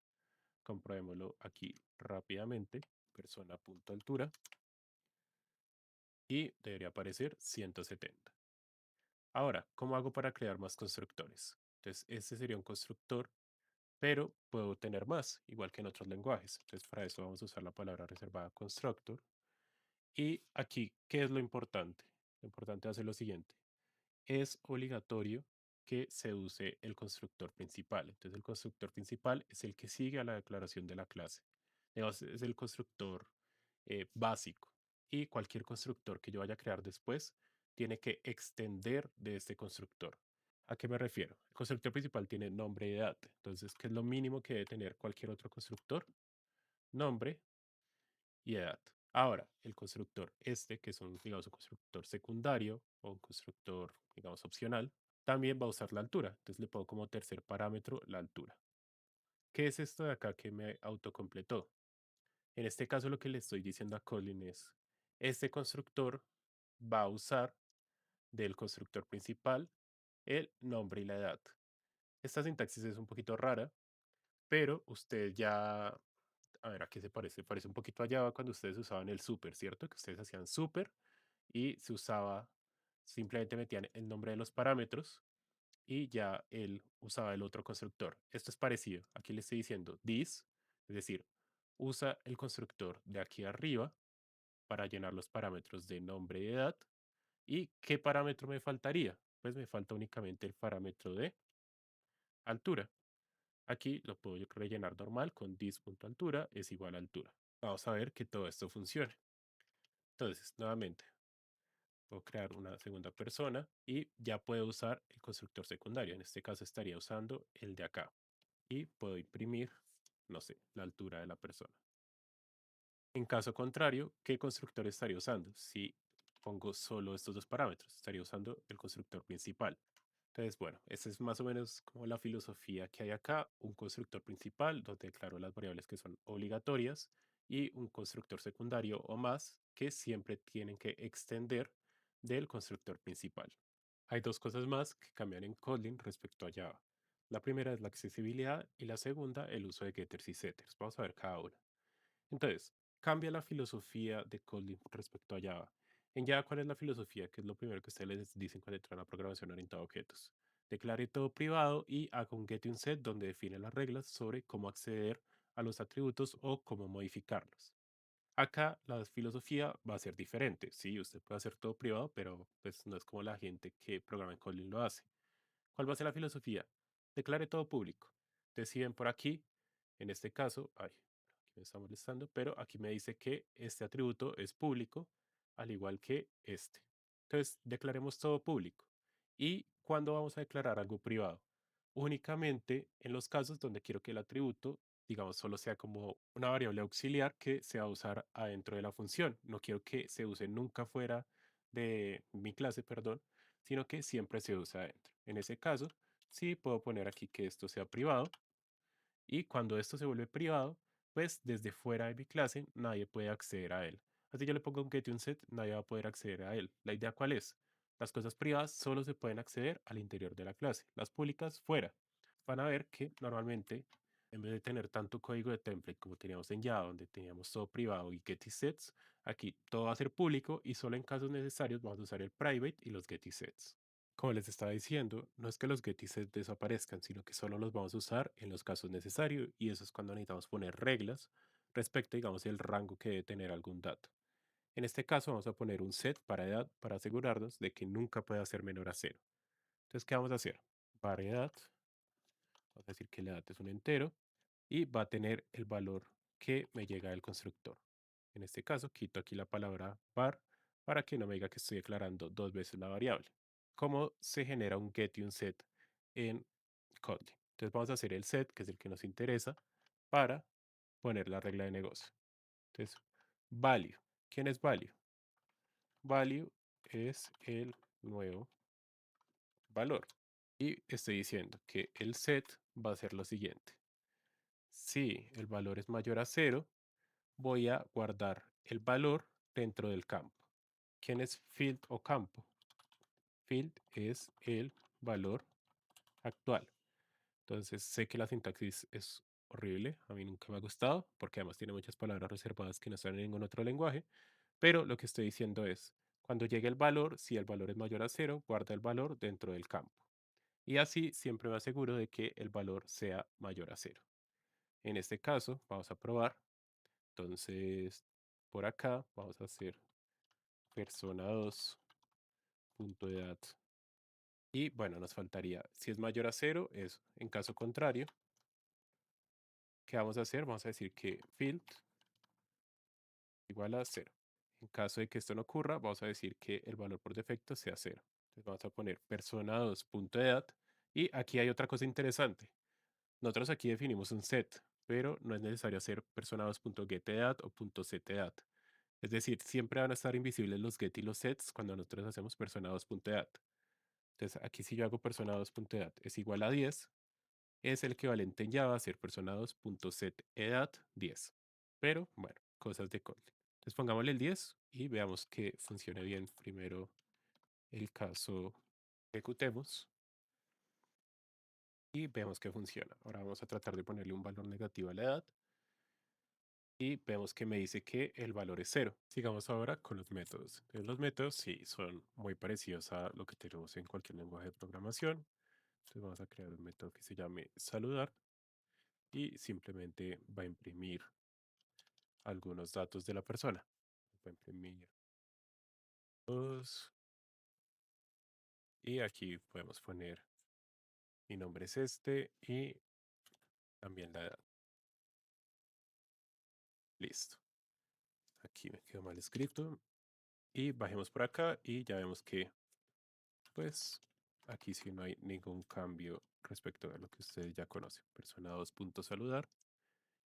Comprobémoslo aquí rápidamente. Persona.altura y debería aparecer 170. Ahora, ¿cómo hago para crear más constructores? Entonces, este sería un constructor, pero puedo tener más, igual que en otros lenguajes. Entonces, para eso vamos a usar la palabra reservada constructor. Y aquí, ¿qué es lo importante? Lo importante es hacer lo siguiente. Es obligatorio que se use el constructor principal. Entonces, el constructor principal es el que sigue a la declaración de la clase. Digamos, es el constructor básico. Y cualquier constructor que yo vaya a crear después tiene que extender de este constructor. ¿A qué me refiero? El constructor principal tiene nombre y edad. Entonces, ¿qué es lo mínimo que debe tener cualquier otro constructor? Nombre y edad. Ahora, el constructor este, que es un, digamos, un constructor secundario o un constructor, digamos, opcional, también va a usar la altura. Entonces le pongo como tercer parámetro la altura. ¿Qué es esto de acá que me autocompletó? En este caso lo que le estoy diciendo a Colin es, este constructor va a usar del constructor principal el nombre y la edad. Esta sintaxis es un poquito rara, pero usted ya, a ver, ¿a qué se parece? Parece un poquito a Java cuando ustedes usaban el super, ¿cierto? Que ustedes hacían super y se usaba, simplemente metían el nombre de los parámetros y ya él usaba el otro constructor. Esto es parecido. Aquí le estoy diciendo this, es decir, usa el constructor de aquí arriba para llenar los parámetros de nombre y edad. ¿Y qué parámetro me faltaría? Pues me falta únicamente el parámetro de altura. Aquí lo puedo yo rellenar normal con dis.altura es igual a altura. Vamos a ver que todo esto funcione. Entonces, nuevamente, puedo crear una segunda persona y ya puedo usar el constructor secundario. En este caso estaría usando el de acá. Y puedo imprimir, no sé, la altura de la persona. En caso contrario, ¿qué constructor estaría usando? Si pongo solo estos dos parámetros, estaría usando el constructor principal. Entonces, bueno, esa es más o menos como la filosofía que hay acá. Un constructor principal donde declaro las variables que son obligatorias y un constructor secundario o más que siempre tienen que extender del constructor principal. Hay dos cosas más que cambian en Kotlin respecto a Java. La primera es la accesibilidad y la segunda el uso de getters y setters. Vamos a ver cada una. Entonces, cambia la filosofía de Kotlin respecto a Java. En Java, ¿cuál es la filosofía? Que es lo primero que ustedes les dicen cuando entran a programación orientada a objetos. Declare todo privado y haga un get y un set donde define las reglas sobre cómo acceder a los atributos o cómo modificarlos. Acá la filosofía va a ser diferente. Sí, usted puede hacer todo privado, pero pues no es como la gente que programa en Kotlin lo hace. ¿Cuál va a ser la filosofía? Declare todo público. Deciden por aquí, en este caso, ay, aquí me está molestando, pero aquí me dice que este atributo es público, al igual que este. Entonces, declaremos todo público. ¿Y cuándo vamos a declarar algo privado? Únicamente en los casos donde quiero que el atributo, digamos, solo sea como una variable auxiliar que se va a usar adentro de la función. No quiero que se use nunca fuera de mi clase, perdón, sino que siempre se usa adentro. En ese caso, sí puedo poner aquí que esto sea privado y cuando esto se vuelve privado, pues desde fuera de mi clase nadie puede acceder a él. Así yo le pongo un get y un set, nadie va a poder acceder a él. ¿La idea cuál es? Las cosas privadas solo se pueden acceder al interior de la clase, las públicas fuera. Van a ver que normalmente, en vez de tener tanto código de template como teníamos en Java, donde teníamos todo privado y get y sets, aquí todo va a ser público y solo en casos necesarios vamos a usar el private y los get y sets. Como les estaba diciendo, no es que los get y set desaparezcan, sino que solo los vamos a usar en los casos necesarios y eso es cuando necesitamos poner reglas respecto, digamos, el rango que debe tener algún dato. En este caso vamos a poner un set para edad para asegurarnos de que nunca pueda ser menor a cero. Entonces, ¿qué vamos a hacer? Var edad, vamos a decir que la edad es un entero y va a tener el valor que me llega del constructor. En este caso, quito aquí la palabra var para que no me diga que estoy declarando dos veces la variable. ¿Cómo se genera un get y un set en Kotlin? Entonces vamos a hacer el set, que es el que nos interesa. para poner la regla de negocio. Entonces, value. ¿Quién es value? Value es el nuevo valor. Y estoy diciendo que el set va a ser lo siguiente. Si el valor es mayor a cero, voy a guardar el valor dentro del campo. ¿Quién es field o campo? Field es el valor actual. Entonces sé que la sintaxis es horrible, a mí nunca me ha gustado, porque además tiene muchas palabras reservadas que no están en ningún otro lenguaje, pero lo que estoy diciendo es, cuando llegue el valor, si el valor es mayor a cero, guarda el valor dentro del campo. Y así siempre me aseguro de que el valor sea mayor a cero. En este caso, vamos a probar. Entonces, por acá vamos a hacer persona2.edad. Y bueno, nos faltaría, si es mayor a cero, eso. En caso contrario, ¿qué vamos a hacer? Vamos a decir que field igual a cero. En caso de que esto no ocurra, vamos a decir que el valor por defecto sea cero. Entonces vamos a poner persona2.edad. Y aquí hay otra cosa interesante. Nosotros aquí definimos un set, pero no es necesario hacer persona2.getEdad o .setEdad. Es decir, siempre van a estar invisibles los get y los sets cuando nosotros hacemos persona2.edad. Entonces aquí si yo hago persona2.edad es igual a 10, es el equivalente en Java a ser persona2.setEdad 10. Pero bueno, cosas de Kotlin. Entonces pongámosle el 10 y veamos que funcione bien. Primero el caso ejecutemos y vemos que funciona. Ahora vamos a tratar de ponerle un valor negativo a la edad y vemos que me dice que el valor es cero. Sigamos ahora con los métodos. Entonces, los métodos sí son muy parecidos a lo que tenemos en cualquier lenguaje de programación. Entonces vamos a crear un método que se llame saludar y simplemente va a imprimir algunos datos de la persona. Va a imprimir dos y aquí podemos poner mi nombre es este y también la edad. Listo. Aquí me quedó mal escrito y bajemos por acá y ya vemos que pues aquí sí no hay ningún cambio respecto a lo que ustedes ya conocen. Persona 2 punto saludar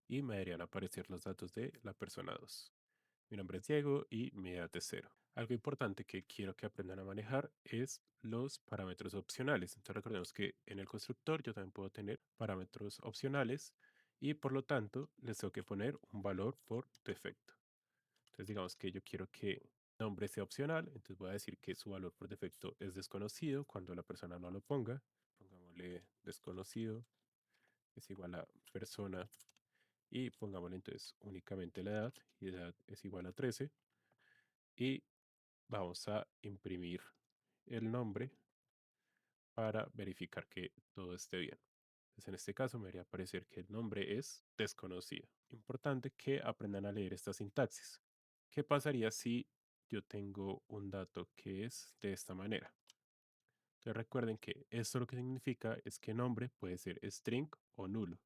y me deberían aparecer los datos de la persona 2. Mi nombre es Diego y mi edad es cero. Algo importante que quiero que aprendan a manejar es los parámetros opcionales. Entonces recordemos que en el constructor yo también puedo tener parámetros opcionales y por lo tanto les tengo que poner un valor por defecto. Entonces digamos que yo quiero que nombre sea opcional, entonces voy a decir que su valor por defecto es desconocido cuando la persona no lo ponga. Pongámosle desconocido es igual a persona y pongámosle entonces únicamente la edad y edad es igual a 13 y vamos a imprimir el nombre para verificar que todo esté bien. Entonces en este caso me debería aparecer que el nombre es desconocido. Importante que aprendan a leer esta sintaxis. ¿Qué pasaría si yo tengo un dato que es de esta manera? Entonces recuerden que esto lo que significa es que nombre puede ser string o nulo.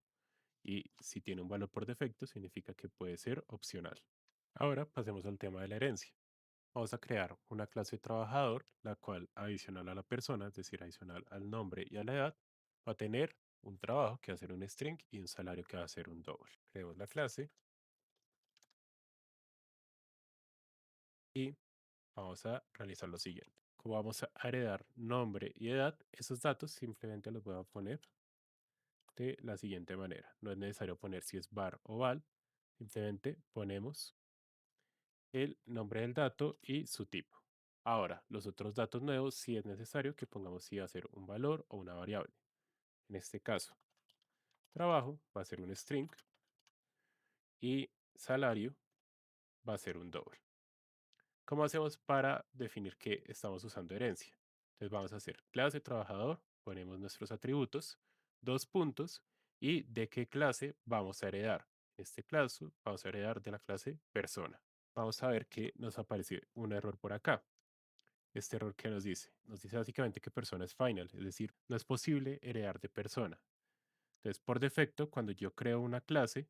Y si tiene un valor por defecto, significa que puede ser opcional. Ahora pasemos al tema de la herencia. Vamos a crear una clase trabajador, la cual adicional a la persona, es decir, adicional al nombre y a la edad, va a tener un trabajo que va a ser un string y un salario que va a ser un double. Creemos la clase y vamos a realizar lo siguiente. Como vamos a heredar nombre y edad, esos datos simplemente los voy a poner de la siguiente manera. No es necesario poner si es var o val, simplemente ponemos el nombre del dato y su tipo. Ahora, los otros datos nuevos, si es necesario que pongamos si va a ser un valor o una variable. En este caso, trabajo va a ser un string y salario va a ser un double. ¿Cómo hacemos para definir que estamos usando herencia? Entonces vamos a hacer clase trabajador, ponemos nuestros atributos, dos puntos y de qué clase vamos a heredar. En este caso, vamos a heredar de la clase persona. Vamos a ver que nos aparece un error por acá. Este error que nos dice básicamente que persona es final, es decir, no es posible heredar de persona. Entonces, por defecto, cuando yo creo una clase,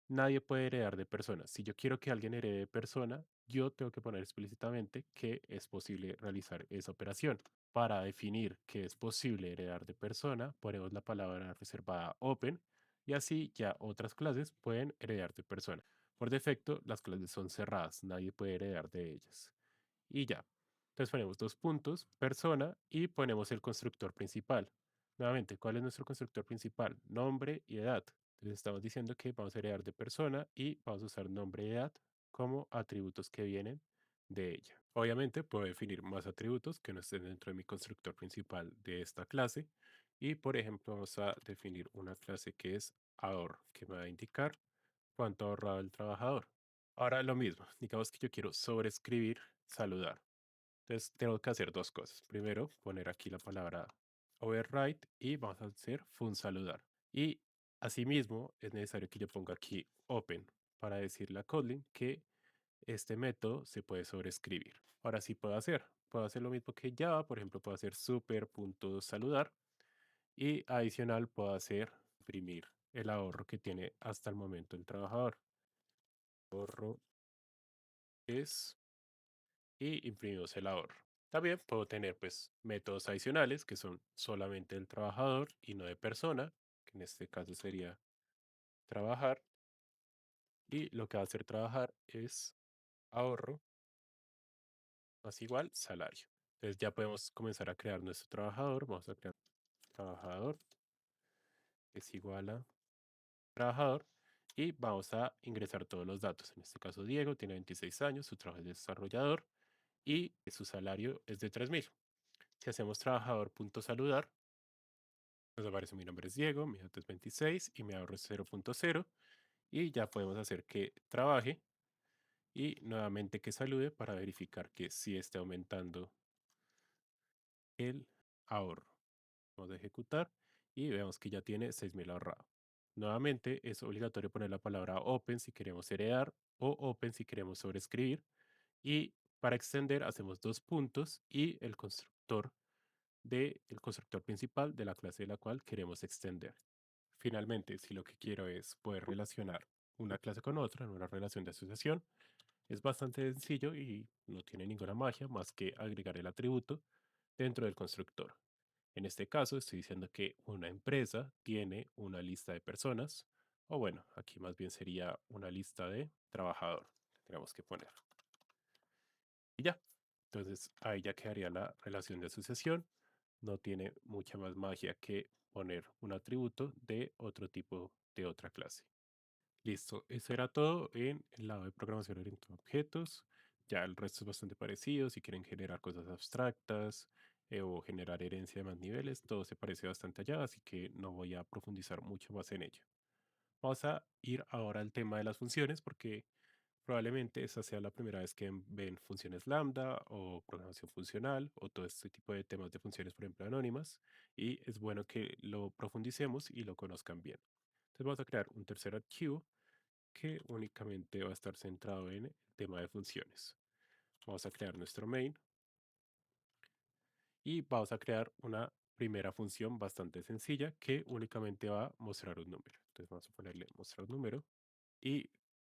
nadie puede heredar de persona. Si yo quiero que alguien herede de persona, yo tengo que poner explícitamente que es posible realizar esa operación. Para definir que es posible heredar de persona, ponemos la palabra reservada open y así ya otras clases pueden heredar de persona. Por defecto, las clases son cerradas, nadie puede heredar de ellas. Y ya. Entonces ponemos dos puntos, persona, y ponemos el constructor principal. Nuevamente, ¿cuál es nuestro constructor principal? Nombre y edad. Entonces estamos diciendo que vamos a heredar de persona y vamos a usar nombre y edad como atributos que vienen de ella. Obviamente puedo definir más atributos que no estén dentro de mi constructor principal de esta clase. Y por ejemplo, vamos a definir una clase que es ahorro, que me va a indicar cuánto ha ahorrado el trabajador. Ahora lo mismo, digamos que yo quiero sobreescribir saludar. Entonces tengo que hacer dos cosas. Primero, poner aquí la palabra override y vamos a hacer fun saludar. Y asimismo es necesario que yo ponga aquí open para decirle a Kotlin que este método se puede sobreescribir. Ahora sí puedo hacer lo mismo que Java, por ejemplo, puedo hacer super.saludar y adicional puedo hacer imprimir el ahorro que tiene hasta el momento el trabajador. Ahorro es y imprimimos el ahorro. También puedo tener pues métodos adicionales que son solamente del trabajador y no de persona, que en este caso sería trabajar. Y lo que va a hacer trabajar es ahorro más igual salario. Entonces ya podemos comenzar a crear nuestro trabajador. Vamos a crear trabajador es igual a trabajador y vamos a ingresar todos los datos. En este caso Diego tiene 26 años, su trabajo es desarrollador y su salario es de 3.000. Si hacemos trabajador.saludar, nos aparece mi nombre es Diego, mi edad es 26 y mi ahorro es 0.0 y ya podemos hacer que trabaje y nuevamente que salude para verificar que sí esté aumentando el ahorro. Vamos a ejecutar y vemos que ya tiene 6.000 ahorrado. Nuevamente es obligatorio poner la palabra open si queremos heredar o open si queremos sobreescribir y para extender hacemos dos puntos y el constructor del constructor principal de la clase de la cual queremos extender. Finalmente, si lo que quiero es poder relacionar una clase con otra en una relación de asociación, es bastante sencillo y no tiene ninguna magia más que agregar el atributo dentro del constructor. En este caso, estoy diciendo que una empresa tiene una lista de personas, o bueno, aquí más bien sería una lista de trabajador. Tenemos que poner. Y ya. Entonces ahí ya quedaría la relación de asociación. No tiene mucha más magia que poner un atributo de otro tipo de otra clase. Listo, eso era todo en el lado de programación orientada a objetos. Ya el resto es bastante parecido. Si quieren generar cosas abstractas o generar herencia de más niveles, todo se parece bastante allá, así que no voy a profundizar mucho más en ello. Vamos a ir ahora al tema de las funciones porque probablemente esa sea la primera vez que ven funciones lambda o programación funcional o todo este tipo de temas de funciones, por ejemplo, anónimas, y es bueno que lo profundicemos y lo conozcan bien. Entonces vamos a crear un tercer archivo que únicamente va a estar centrado en el tema de funciones. Vamos a crear nuestro main y vamos a crear una primera función bastante sencilla que únicamente va a mostrar un número. Entonces vamos a ponerle mostrar número y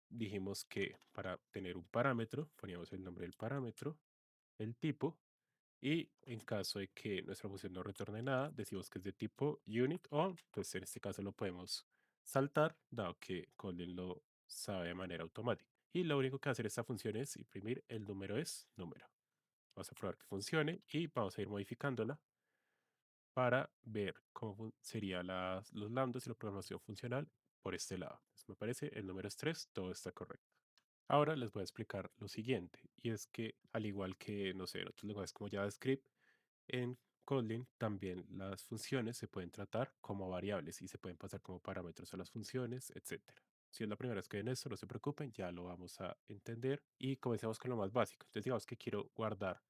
dijimos que para tener un parámetro poníamos el nombre del parámetro, el tipo y en caso de que nuestra función no retorne nada, decimos que es de tipo unit o pues en este caso lo podemos saltar dado que Kotlin lo sabe de manera automática. Y lo único que va a hacer esta función es imprimir el número es número. Vamos a probar que funcione y vamos a ir modificándola para ver cómo serían los lambdas y la programación funcional por este lado. Entonces, me parece el número es 3, todo está correcto. Ahora les voy a explicar lo siguiente, y es que al igual que, no sé, en otros lenguajes como JavaScript, en Kotlin también las funciones se pueden tratar como variables y se pueden pasar como parámetros a las funciones, etcétera. Si es la primera vez que ven esto, no se preocupen, ya lo vamos a entender y comencemos con lo más básico. Entonces digamos que quiero guardar,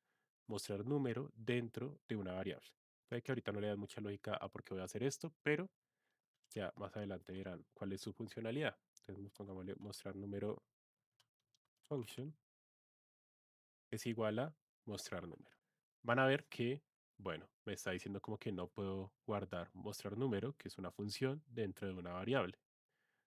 mostrar número dentro de una variable. Puede que ahorita no le da mucha lógica a por qué voy a hacer esto, pero ya más adelante verán cuál es su funcionalidad. Entonces pongámosle mostrar número function es igual a mostrar número. Van a ver que, bueno, me está diciendo como que no puedo guardar mostrar número, que es una función dentro de una variable.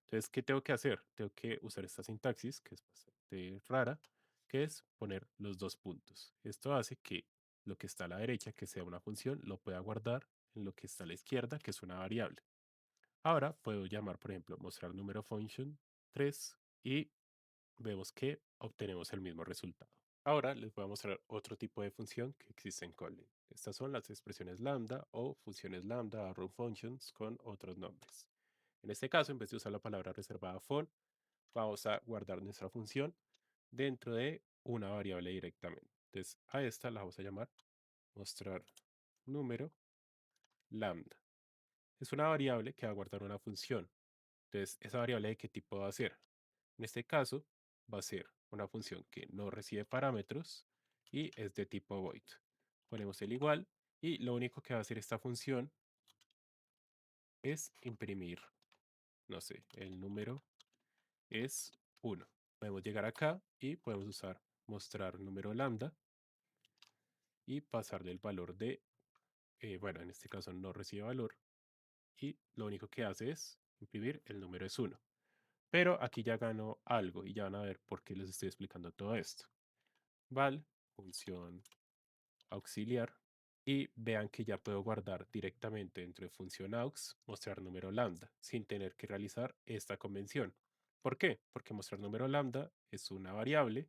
Entonces, ¿qué tengo que hacer? Tengo que usar esta sintaxis, que es bastante rara, que es poner los dos puntos. Esto hace que lo que está a la derecha, que sea una función, lo pueda guardar en lo que está a la izquierda, que es una variable. Ahora puedo llamar, por ejemplo, mostrar número function 3 y vemos que obtenemos el mismo resultado. Ahora les voy a mostrar otro tipo de función que existe en Kotlin. Estas son las expresiones lambda o funciones lambda, arrow functions con otros nombres. En este caso, en vez de usar la palabra reservada for, vamos a guardar nuestra función dentro de una variable directamente. Entonces, a esta la vamos a llamar mostrar número lambda. Es una variable que va a guardar una función. Entonces, ¿esa variable de qué tipo va a ser? En este caso, va a ser una función que no recibe parámetros y es de tipo void. Ponemos el igual y lo único que va a hacer esta función es imprimir, no sé, el número es 1. Podemos llegar acá y podemos usar mostrar número lambda y pasarle el valor de, bueno, en este caso no recibe valor y lo único que hace es imprimir el número es 1. Pero aquí ya ganó algo y ya van a ver por qué les estoy explicando todo esto. Val, función auxiliar, y vean que ya puedo guardar directamente dentro de función aux mostrar número lambda sin tener que realizar esta convención. ¿Por qué? Porque mostrar número lambda es una variable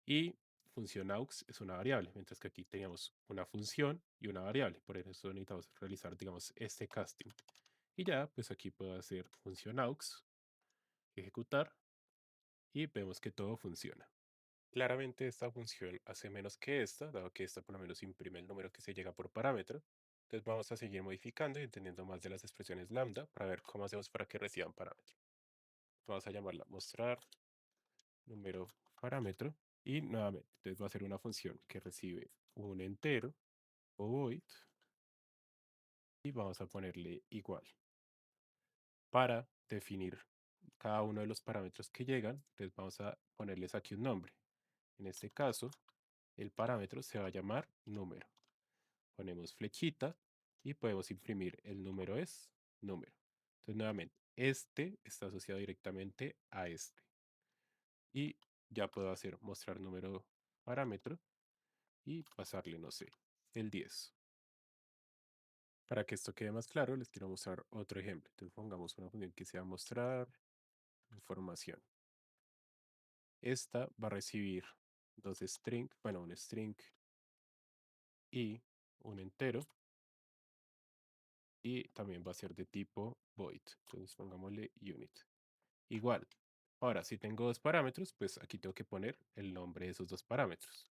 y función aux es una variable, mientras que aquí teníamos una función y una variable. Por eso necesitamos realizar, digamos, este casting. Y ya, pues aquí puedo hacer función aux, ejecutar y vemos que todo funciona. Claramente esta función hace menos que esta, dado que esta por lo menos imprime el número que se llega por parámetro. Entonces vamos a seguir modificando y entendiendo más de las expresiones lambda para ver cómo hacemos para que reciban parámetro. Vamos a llamarla mostrar número parámetro y nuevamente, entonces va a ser una función que recibe un entero o void y vamos a ponerle igual para definir cada uno de los parámetros que llegan. Entonces vamos a ponerles aquí un nombre. En este caso, el parámetro se va a llamar número. Ponemos flechita y podemos imprimir el número es número. Entonces, nuevamente, este está asociado directamente a este. Y ya puedo hacer mostrar número parámetro y pasarle, no sé, el 10. Para que esto quede más claro, les quiero mostrar otro ejemplo. Entonces, pongamos una función que sea mostrar información. Esta va a recibir dos string, bueno, un string y un entero. Y también va a ser de tipo void. Entonces pongámosle unit. Igual. Ahora, si tengo dos parámetros, pues aquí tengo que poner el nombre de esos dos parámetros.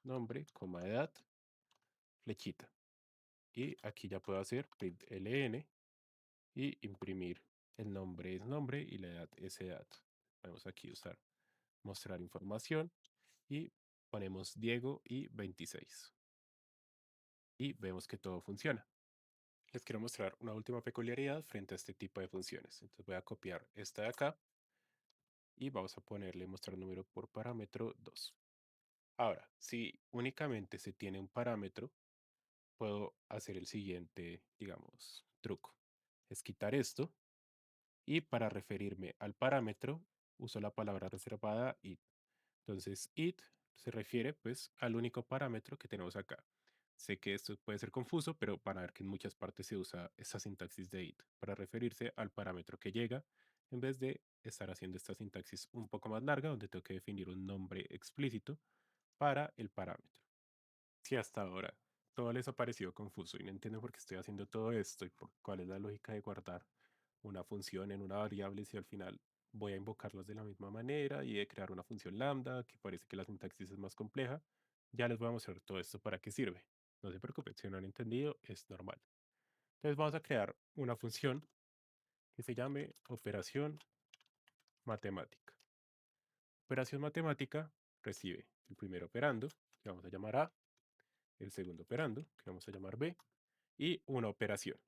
Nombre, coma edad, flechita. Y aquí ya puedo hacer println y imprimir el nombre es nombre y la edad es edad. Podemos aquí usar mostrar información y ponemos Diego y 26. Y vemos que todo funciona. Les quiero mostrar una última peculiaridad frente a este tipo de funciones. Entonces voy a copiar esta de acá y vamos a ponerle mostrar número por parámetro 2. Ahora, si únicamente se tiene un parámetro, puedo hacer el siguiente, digamos, truco. Es quitar esto y para referirme al parámetro uso la palabra reservada it. Entonces, it se refiere pues al único parámetro que tenemos acá. Sé que esto puede ser confuso, pero van a ver que en muchas partes se usa esta sintaxis de it para referirse al parámetro que llega, en vez de estar haciendo esta sintaxis un poco más larga, donde tengo que definir un nombre explícito para el parámetro. Si hasta ahora todo les ha parecido confuso y no entienden por qué estoy haciendo todo esto y cuál es la lógica de guardar una función en una variable si al final voy a invocarlas de la misma manera y de crear una función lambda que parece que la sintaxis es más compleja, ya les voy a mostrar todo esto para qué sirve. No se preocupen, si no han entendido, es normal. Entonces vamos a crear una función que se llame operación matemática. Operación matemática recibe el primer operando, que vamos a llamar A, el segundo operando, que vamos a llamar B, y una operación.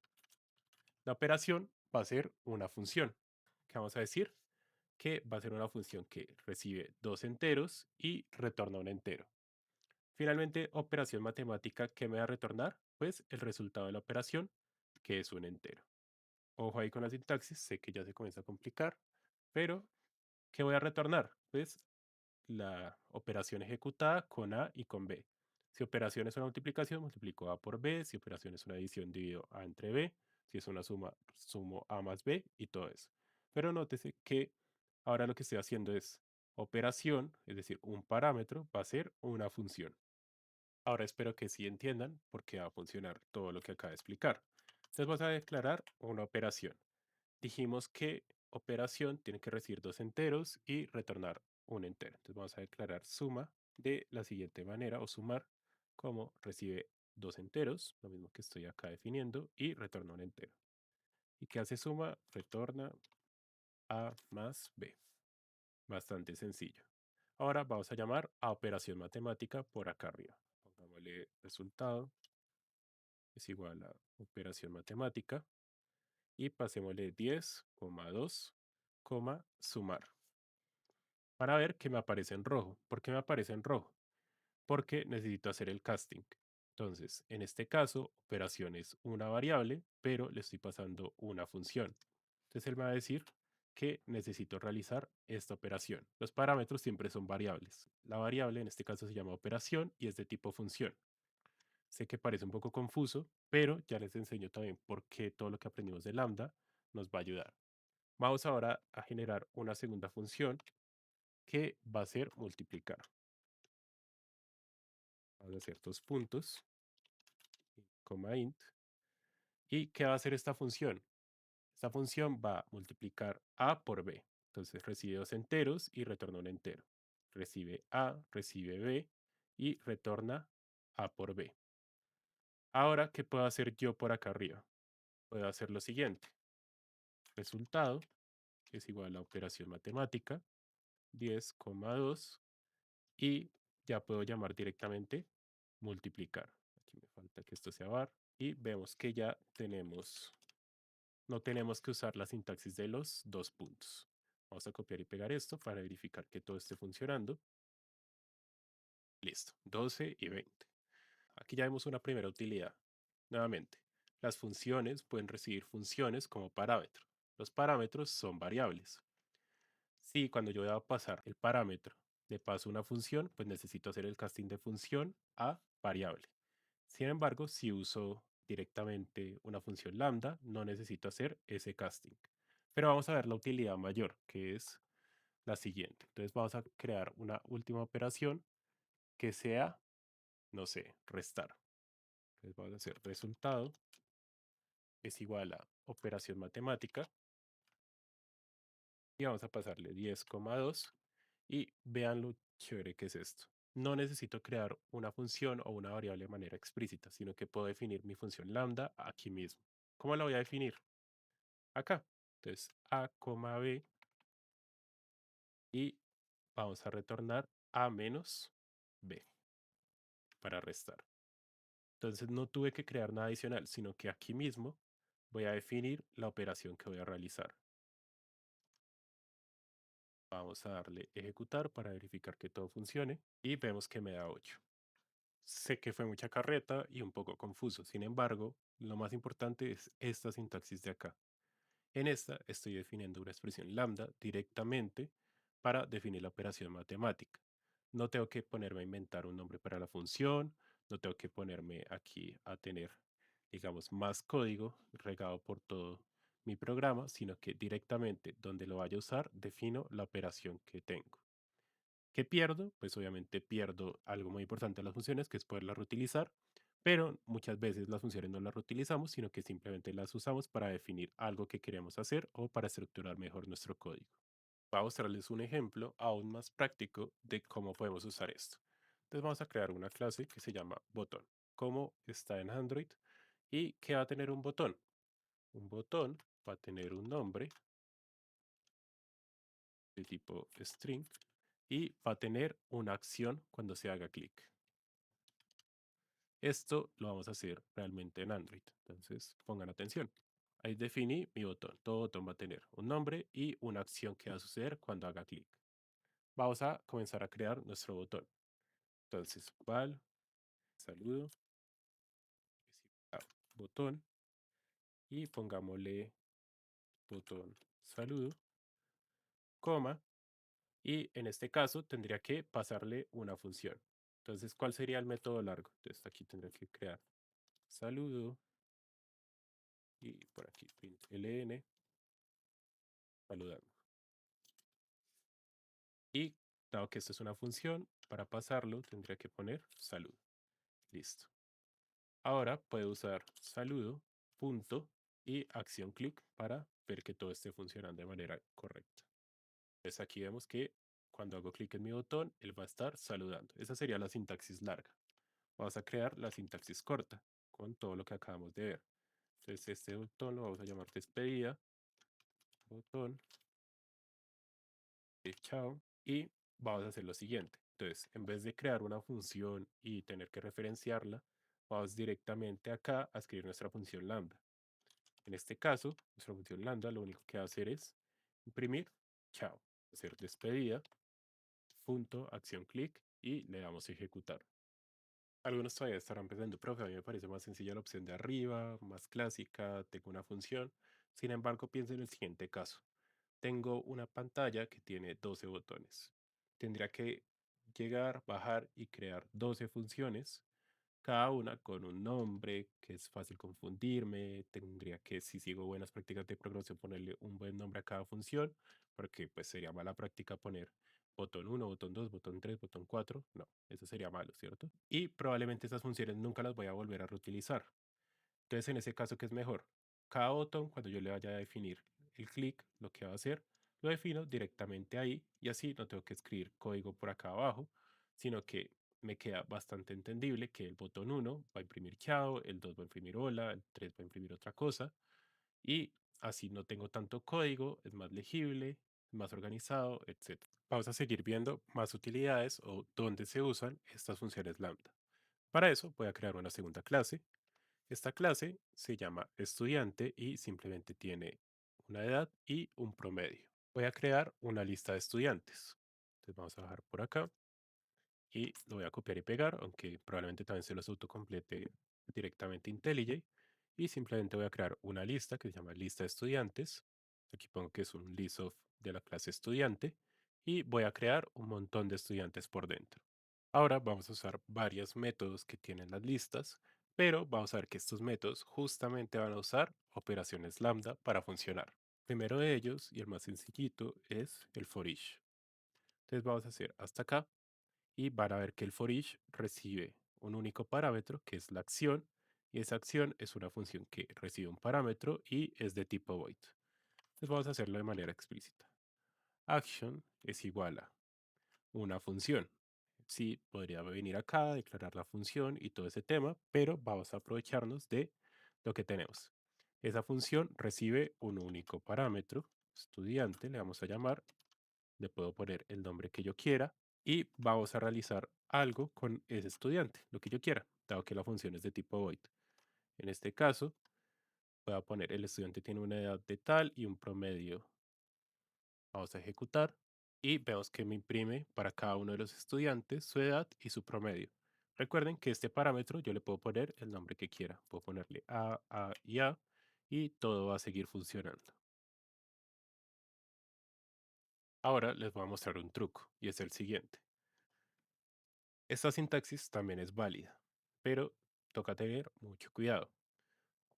La operación va a ser una función, que vamos a decir que va a ser una función que recibe dos enteros y retorna un entero. Finalmente, operación matemática, ¿qué me va a retornar? Pues el resultado de la operación, que es un entero. Ojo ahí con la sintaxis, sé que ya se comienza a complicar, pero ¿qué voy a retornar? Pues la operación ejecutada con A y con B. Si operación es una multiplicación, multiplico A por B. Si operación es una adición, divido A entre B. Si es una suma, sumo A más B y todo eso. Pero nótese que ahora lo que estoy haciendo es operación, es decir, un parámetro va a ser una función. Ahora espero que sí entiendan por qué va a funcionar todo lo que acabo de explicar. Entonces vamos a declarar una operación. Dijimos que operación tiene que recibir dos enteros y retornar un entero. Entonces vamos a declarar suma de la siguiente manera o sumar como recibe dos enteros, lo mismo que estoy acá definiendo, y retorna un entero. ¿Y qué hace suma? Retorna A más B. Bastante sencillo. Ahora vamos a llamar a operación matemática por acá arriba. Pongámosle resultado es igual a operación matemática y pasémosle 10,2, sumar para ver que me aparece en rojo. ¿Por qué me aparece en rojo? Porque necesito hacer el casting. Entonces, en este caso, operación es una variable, pero le estoy pasando una función. Entonces, él me va a decir que necesito realizar esta operación. Los parámetros siempre son variables. La variable en este caso se llama operación y es de tipo función. Sé que parece un poco confuso, pero ya les enseño también por qué todo lo que aprendimos de lambda nos va a ayudar. Vamos ahora a generar una segunda función que va a ser multiplicar. Vamos a hacer dos puntos, coma int. ¿Y qué va a hacer esta función? Esta función va a multiplicar a por b. Entonces recibe dos enteros y retorna un entero. Recibe a, recibe b y retorna a por b. Ahora, ¿qué puedo hacer yo por acá arriba? Puedo hacer lo siguiente. Resultado es igual a operación matemática 10,2 y ya puedo llamar directamente multiplicar. Aquí me falta que esto sea var y vemos que ya tenemos, no tenemos que usar la sintaxis de los dos puntos. Vamos a copiar y pegar esto para verificar que todo esté funcionando. Listo, 12 y 20. Aquí ya vemos una primera utilidad. Nuevamente, las funciones pueden recibir funciones como parámetro. Los parámetros son variables. Si cuando yo voy a pasar el parámetro le paso una función, pues necesito hacer el casting de función a variable. Sin embargo, si uso directamente una función lambda, no necesito hacer ese casting. Pero vamos a ver la utilidad mayor, que es la siguiente. Entonces vamos a crear una última operación que sea, no sé, restar. Entonces vamos a hacer resultado es igual a operación matemática y vamos a pasarle 10,2 y vean lo chévere que es esto. No necesito crear una función o una variable de manera explícita, sino que puedo definir mi función lambda aquí mismo. ¿Cómo la voy a definir? Acá. Entonces, a, b y vamos a retornar a menos b para restar. Entonces no tuve que crear nada adicional, sino que aquí mismo voy a definir la operación que voy a realizar. Vamos a darle ejecutar para verificar que todo funcione y vemos que me da 8. Sé que fue mucha carreta y un poco confuso. Sin embargo, lo más importante es esta sintaxis de acá. En esta estoy definiendo una expresión lambda directamente para definir la operación matemática. No tengo que ponerme a inventar un nombre para la función, no tengo que ponerme aquí a tener, digamos, más código regado por todo mi programa, sino que directamente donde lo vaya a usar defino la operación que tengo. ¿Qué pierdo? Pues obviamente pierdo algo muy importante de las funciones, que es poderlas reutilizar, pero muchas veces las funciones no las reutilizamos, sino que simplemente las usamos para definir algo que queremos hacer o para estructurar mejor nuestro código. Voy a mostrarles un ejemplo aún más práctico de cómo podemos usar esto. Entonces vamos a crear una clase que se llama botón, como está en Android, y que va a tener un botón. Un botón va a tener un nombre de tipo string y va a tener una acción cuando se haga clic. Esto lo vamos a hacer realmente en Android. Entonces, pongan atención. Ahí definí mi botón. Todo botón va a tener un nombre y una acción que va a suceder cuando haga clic. Vamos a comenzar a crear nuestro botón. Entonces, val, saludo, es igual a botón y pongámosle botón saludo, coma, y en este caso tendría que pasarle una función. Entonces, ¿cuál sería el método largo? Entonces, aquí tendría que crear saludo y por aquí print ln saludando. Y dado que esto es una función, para pasarlo tendría que poner salud. Listo. Ahora puedo usar saludo, punto y acción clic para ver que todo esté funcionando de manera correcta. Entonces aquí vemos que cuando hago clic en mi botón, él va a estar saludando. Esa sería la sintaxis larga. Vamos a crear la sintaxis corta con todo lo que acabamos de ver. Entonces este botón lo vamos a llamar despedida, botón de chao y vamos a hacer lo siguiente. Entonces, en vez de crear una función y tener que referenciarla, vamos directamente acá a escribir nuestra función lambda. En este caso, nuestra función lambda lo único que va a hacer es imprimir chao, hacer despedida, punto, acción clic y le damos a ejecutar. Algunos todavía estarán pensando, profe, a mí me parece más sencilla la opción de arriba, más clásica, tengo una función. Sin embargo, piensa en el siguiente caso. Tengo una pantalla que tiene 12 botones. Tendría que llegar, bajar y crear 12 funciones, cada una con un nombre que es fácil confundirme. Tendría que, si sigo buenas prácticas de programación, ponerle un buen nombre a cada función, porque pues sería mala práctica poner botón uno, botón 2, botón 3, botón 4. No, eso sería malo, ¿cierto? Y probablemente esas funciones nunca las voy a volver a reutilizar. Entonces, en ese caso, ¿qué es mejor? Cada botón, cuando yo le vaya a definir el clic, lo que va a hacer, lo defino directamente ahí y así no tengo que escribir código por acá abajo, sino que me queda bastante entendible que el botón uno va a imprimir chao, el 2 va a imprimir hola, el 3 va a imprimir otra cosa y así no tengo tanto código, es más legible, más organizado, etcétera. Vamos a seguir viendo más utilidades o dónde se usan estas funciones lambda. Para eso voy a crear una segunda clase. Esta clase se llama estudiante y simplemente tiene una edad y un promedio. Voy a crear una lista de estudiantes. Entonces vamos a bajar por acá y lo voy a copiar y pegar, aunque probablemente también se los autocomplete directamente IntelliJ. Y simplemente voy a crear una lista que se llama lista de estudiantes. Aquí pongo que es un list of de la clase estudiante y voy a crear un montón de estudiantes por dentro. Ahora vamos a usar varios métodos que tienen las listas, pero vamos a ver que estos métodos justamente van a usar operaciones lambda para funcionar. Primero de ellos, y el más sencillito, es el for each. Entonces vamos a hacer hasta acá y van a ver que el for each recibe un único parámetro que es la acción y esa acción es una función que recibe un parámetro y es de tipo void. Entonces vamos a hacerlo de manera explícita. Action es igual a una función. Sí, podría venir acá, declarar la función y todo ese tema, pero vamos a aprovecharnos de lo que tenemos. Esa función recibe un único parámetro, estudiante, le vamos a llamar, le puedo poner el nombre que yo quiera y vamos a realizar algo con ese estudiante, lo que yo quiera, dado que la función es de tipo void. En este caso, voy a poner el estudiante tiene una edad de tal y un promedio. Vamos a ejecutar y vemos que me imprime para cada uno de los estudiantes su edad y su promedio. Recuerden que este parámetro yo le puedo poner el nombre que quiera. Puedo ponerle A y todo va a seguir funcionando. Ahora les voy a mostrar un truco y es el siguiente. Esta sintaxis también es válida, pero toca tener mucho cuidado.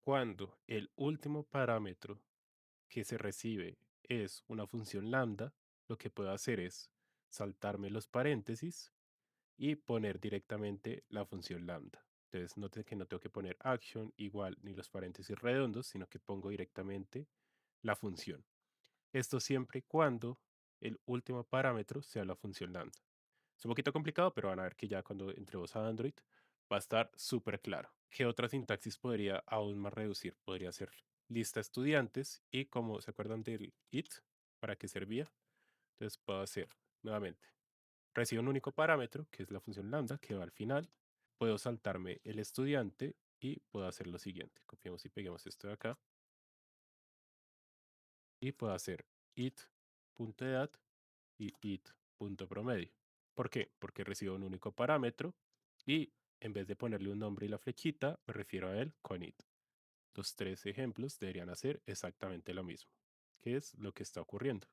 Cuando el último parámetro que se recibe es una función lambda, lo que puedo hacer es saltarme los paréntesis y poner directamente la función lambda. Entonces, noten que no tengo que poner action igual ni los paréntesis redondos, sino que pongo directamente la función. Esto siempre y cuando el último parámetro sea la función lambda. Es un poquito complicado, pero van a ver que ya cuando entremos a Android va a estar súper claro. ¿Qué otra sintaxis podría aún más reducir? Podría ser lista estudiantes y como se acuerdan del it, ¿para qué servía? Entonces puedo hacer nuevamente. Recibo un único parámetro, que es la función lambda, que va al final. Puedo saltarme el estudiante y puedo hacer lo siguiente. Copiamos y peguemos esto de acá. Y puedo hacer it.edad y it.promedio. ¿Por qué? Porque recibo un único parámetro y en vez de ponerle un nombre y la flechita, me refiero a él con it. Los tres ejemplos deberían hacer exactamente lo mismo, que es lo que está ocurriendo.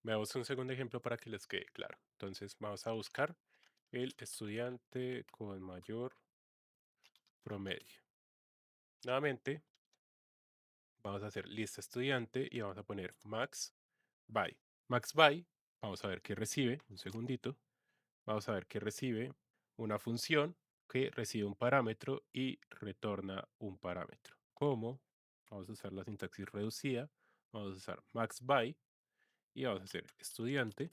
Veamos un segundo ejemplo para que les quede claro. Entonces vamos a buscar el estudiante con mayor promedio. Nuevamente, Vamos a hacer lista estudiante y vamos a poner max by. Max by, vamos a ver qué recibe, un segundito. Vamos a ver que recibe una función que recibe un parámetro y retorna un parámetro. ¿Cómo? Vamos a usar la sintaxis reducida, vamos a usar max by y vamos a hacer estudiante,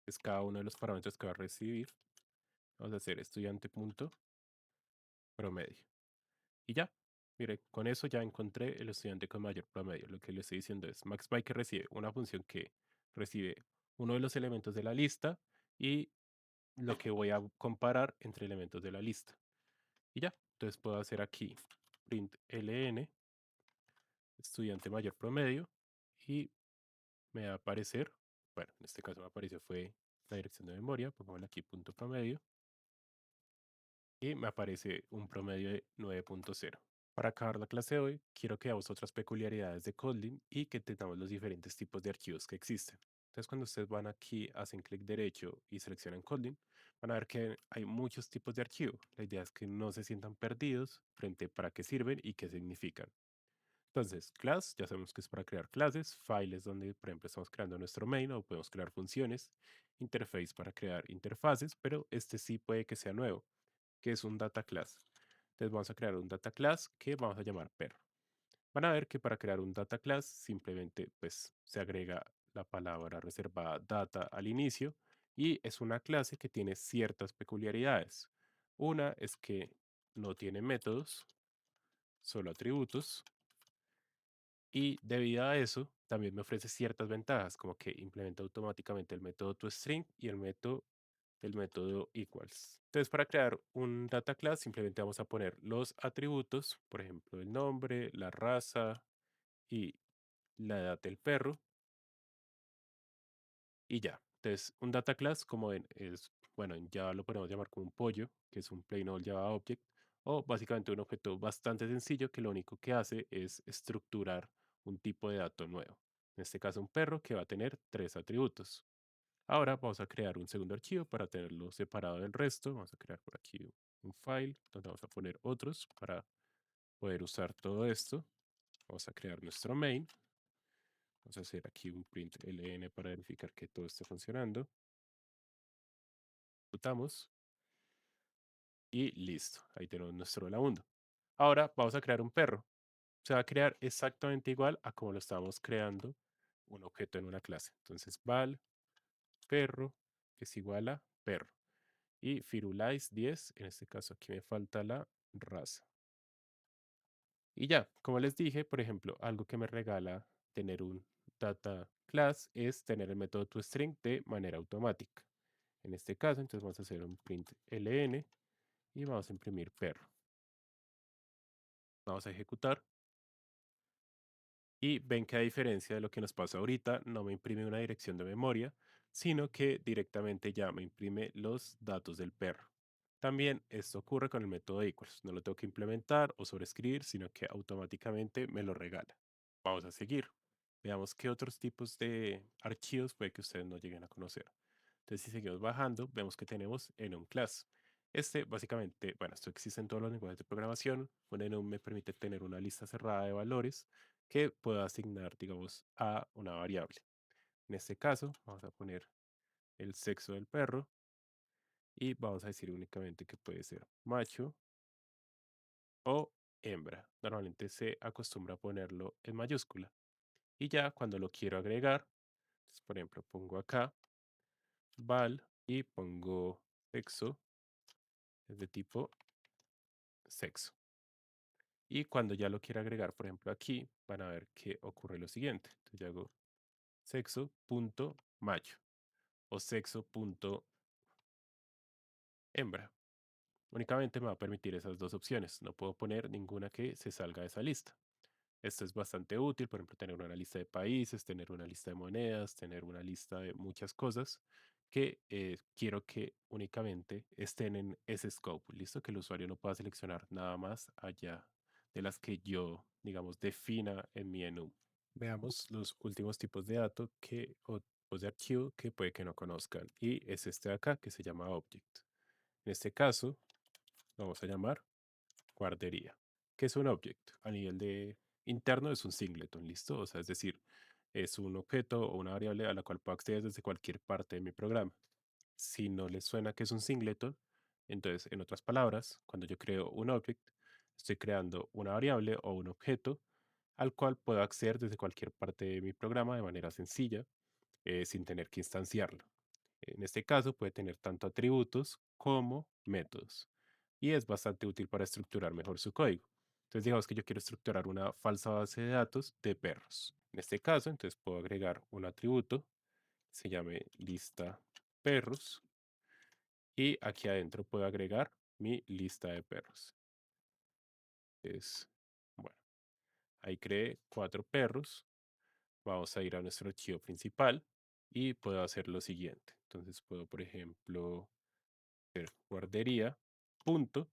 es cada uno de los parámetros que va a recibir. Vamos a hacer estudiante.promedio. Y ya, mire, con eso ya encontré el estudiante con mayor promedio. Lo que le estoy diciendo es max by que recibe una función que recibe uno de los elementos de la lista y lo que voy a comparar entre elementos de la lista. Y ya, entonces puedo hacer aquí print ln estudiante mayor promedio y me va a aparecer, bueno, en este caso me apareció fue la dirección de memoria, pongámosle aquí punto promedio y me aparece un promedio de 9.0. Para acabar la clase de hoy, quiero que veamos otras peculiaridades de Kotlin y que entendamos los diferentes tipos de archivos que existen. Entonces, cuando ustedes van aquí, hacen clic derecho y seleccionan Kotlin, van a ver que hay muchos tipos de archivo. La idea es que no se sientan perdidos frente a para qué sirven y qué significan. Entonces, class, ya sabemos que es para crear clases, file es donde, por ejemplo, estamos creando nuestro main o podemos crear funciones, interface para crear interfaces, pero este sí puede que sea nuevo, que es un data class. Entonces vamos a crear un data class que vamos a llamar perro. Van a ver que para crear un data class simplemente pues se agrega la palabra reservada data al inicio y es una clase que tiene ciertas peculiaridades. Una es que no tiene métodos, solo atributos y debido a eso también me ofrece ciertas ventajas como que implementa automáticamente el método toString y el método del método equals. Entonces, para crear un data class, simplemente vamos a poner los atributos, por ejemplo, el nombre, la raza y la edad del perro, y ya. Entonces, un data class, como ven, es, bueno, en Java lo podemos llamar como un pollo, que es un plain old Java object, o básicamente un objeto bastante sencillo que lo único que hace es estructurar un tipo de dato nuevo. En este caso, un perro que va a tener tres atributos. Ahora vamos a crear un segundo archivo para tenerlo separado del resto. Vamos a crear por aquí un file donde vamos a poner otros para poder usar todo esto. Vamos a crear nuestro main. Vamos a hacer aquí un print ln para verificar que todo esté funcionando. Ejecutamos y listo. Ahí tenemos nuestro vagabundo. Ahora vamos a crear un perro. Se va a crear exactamente igual a como lo estábamos creando un objeto en una clase. Entonces val perro que es igual a perro. Y Firulais 10, en este caso aquí me falta la raza. Y ya, como les dije, por ejemplo, algo que me regala tener un data class es tener el método toString de manera automática. En este caso, entonces vamos a hacer un print ln y vamos a imprimir perro. Vamos a ejecutar y ven que a diferencia de lo que nos pasa ahorita, no me imprime una dirección de memoria, sino que directamente ya me imprime los datos del perro. También esto ocurre con el método equals. No lo tengo que implementar o sobreescribir, sino que automáticamente me lo regala. Vamos a seguir. Veamos qué otros tipos de archivos puede que ustedes no lleguen a conocer. Entonces, si seguimos bajando, vemos que tenemos enum class. Este básicamente, bueno, esto existe en todos los lenguajes de programación. Un enum me permite tener una lista cerrada de valores que puedo asignar, digamos, a una variable. En este caso, vamos a poner el sexo del perro y vamos a decir únicamente que puede ser macho o hembra. Normalmente se acostumbra a ponerlo en mayúscula. Y ya cuando lo quiero agregar, entonces, por ejemplo, pongo acá val y pongo sexo, es de tipo sexo. Y cuando ya lo quiero agregar, por ejemplo, aquí, van a ver que ocurre lo siguiente. Entonces yo hago sexo.macho o sexo.hembra. Únicamente me va a permitir esas dos opciones. No puedo poner ninguna que se salga de esa lista. Esto es bastante útil, por ejemplo, tener una lista de países, tener una lista de monedas, tener una lista de muchas cosas que quiero que únicamente estén en ese scope. Listo, que el usuario no pueda seleccionar nada más allá de las que yo, digamos, defina en mi enum. Veamos los últimos tipos de datos o tipos de archivo que puede que no conozcan. Y es este de acá que se llama object. En este caso, lo vamos a llamar guardería, que es un object a nivel de Interno es un singleton, ¿listo? O sea, es decir, es un objeto o una variable a la cual puedo acceder desde cualquier parte de mi programa. Si no les suena que es un singleton, entonces, en otras palabras, cuando yo creo un object, estoy creando una variable o un objeto al cual puedo acceder desde cualquier parte de mi programa de manera sencilla, sin tener que instanciarlo. En este caso, puede tener tanto atributos como métodos y es bastante útil para estructurar mejor su código. Entonces, digamos que yo quiero estructurar una falsa base de datos de perros. En este caso, entonces puedo agregar un atributo que se llame lista perros y aquí adentro puedo agregar mi lista de perros. Es, bueno, ahí creé 4 perros. Vamos a ir a nuestro archivo principal y puedo hacer lo siguiente. Entonces puedo, por ejemplo, guardería, punto,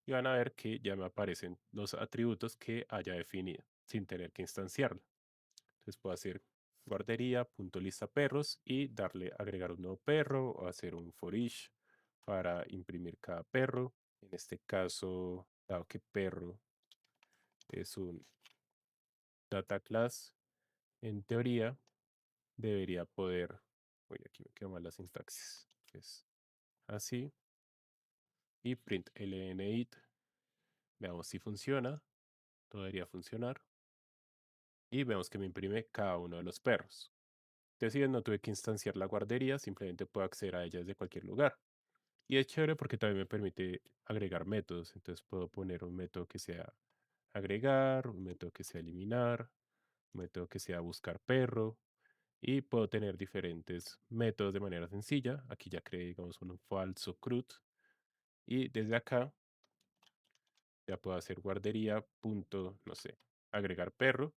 y van a ver que ya me aparecen los atributos que haya definido sin tener que instanciarlo. Entonces puedo hacer guardería, punto lista perros y darle agregar un nuevo perro o hacer un for each para imprimir cada perro. En este caso, dado que perro es un data class, en teoría debería poder, oye, aquí me quedó mal la sintaxis, es así, y print lnit, veamos si funciona, todo debería funcionar, y vemos que me imprime cada uno de los perros. Entonces, si ven, no tuve que instanciar la guardería, simplemente puedo acceder a ella desde cualquier lugar. Y es chévere porque también me permite agregar métodos, entonces puedo poner un método que sea agregar, un método que sea eliminar, un método que sea buscar perro, y puedo tener diferentes métodos de manera sencilla. Aquí ya creé, digamos, un falso CRUD y desde acá ya puedo hacer guardería, punto, no sé, agregar perro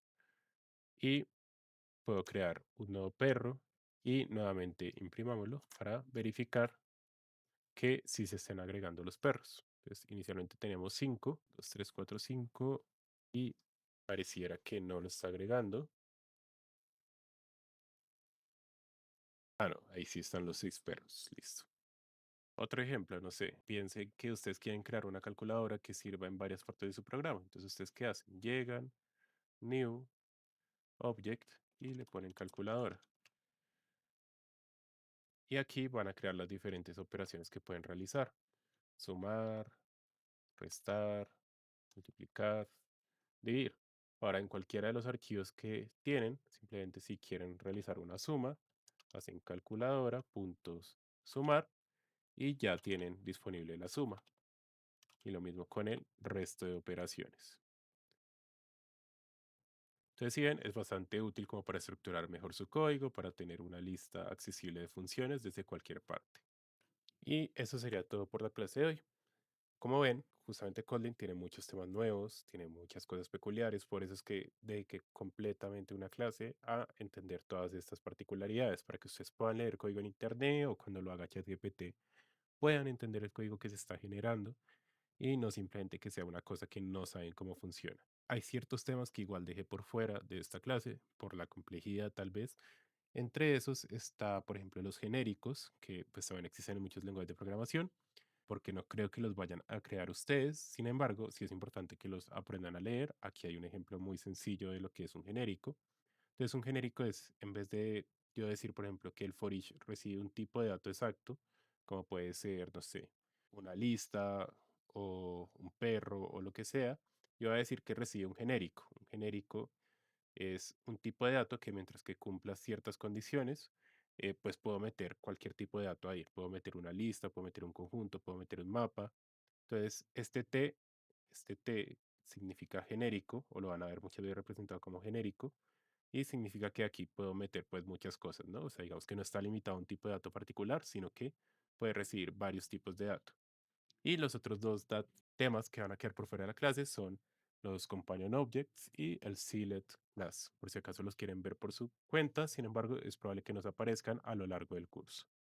y puedo crear un nuevo perro y nuevamente imprimámoslo para verificar que sí se estén agregando los perros. Entonces, inicialmente teníamos 5, 2, 3, 4, 5 y pareciera que no lo está agregando. Ah, no, ahí sí están los 6 perros, listo. Otro ejemplo, no sé, piensen que ustedes quieren crear una calculadora que sirva en varias partes de su programa. Entonces, ¿ustedes qué hacen? Llegan, New, Object y le ponen calculadora. Y aquí van a crear las diferentes operaciones que pueden realizar. Sumar, restar, multiplicar, dividir. Ahora, en cualquiera de los archivos que tienen, simplemente si quieren realizar una suma, hacen calculadora, puntos, sumar y ya tienen disponible la suma. Y lo mismo con el resto de operaciones. Entonces, si ven, es bastante útil como para estructurar mejor su código, para tener una lista accesible de funciones desde cualquier parte. Y eso sería todo por la clase de hoy. Como ven, justamente Kotlin tiene muchos temas nuevos, tiene muchas cosas peculiares, por eso es que dediqué completamente una clase a entender todas estas particularidades, para que ustedes puedan leer código en internet o cuando lo haga ChatGPT puedan entender el código que se está generando y no simplemente que sea una cosa que no saben cómo funciona. Hay ciertos temas que igual dejé por fuera de esta clase, por la complejidad tal vez. Entre esos está, por ejemplo, los genéricos, que pues también existen en muchos lenguajes de programación, porque no creo que los vayan a crear ustedes. Sin embargo, sí es importante que los aprendan a leer. Aquí hay un ejemplo muy sencillo de lo que es un genérico. Entonces, un genérico es, en vez de yo decir, por ejemplo, que el for each recibe un tipo de dato exacto, como puede ser, no sé, una lista o un perro o lo que sea, yo voy a decir que recibe un genérico. Un genérico es un tipo de dato que mientras que cumpla ciertas condiciones, pues puedo meter cualquier tipo de dato ahí. Puedo meter una lista, puedo meter un conjunto, puedo meter un mapa. Entonces, este T significa genérico, o lo van a ver muchas veces representado como genérico, y significa que aquí puedo meter pues muchas cosas, ¿no? O sea, digamos que no está limitado a un tipo de dato particular, sino que puede recibir varios tipos de datos. Y los otros dos temas que van a quedar por fuera de la clase son los Companion Objects y el Select Class, por si acaso los quieren ver por su cuenta, sin embargo, es probable que nos aparezcan a lo largo del curso.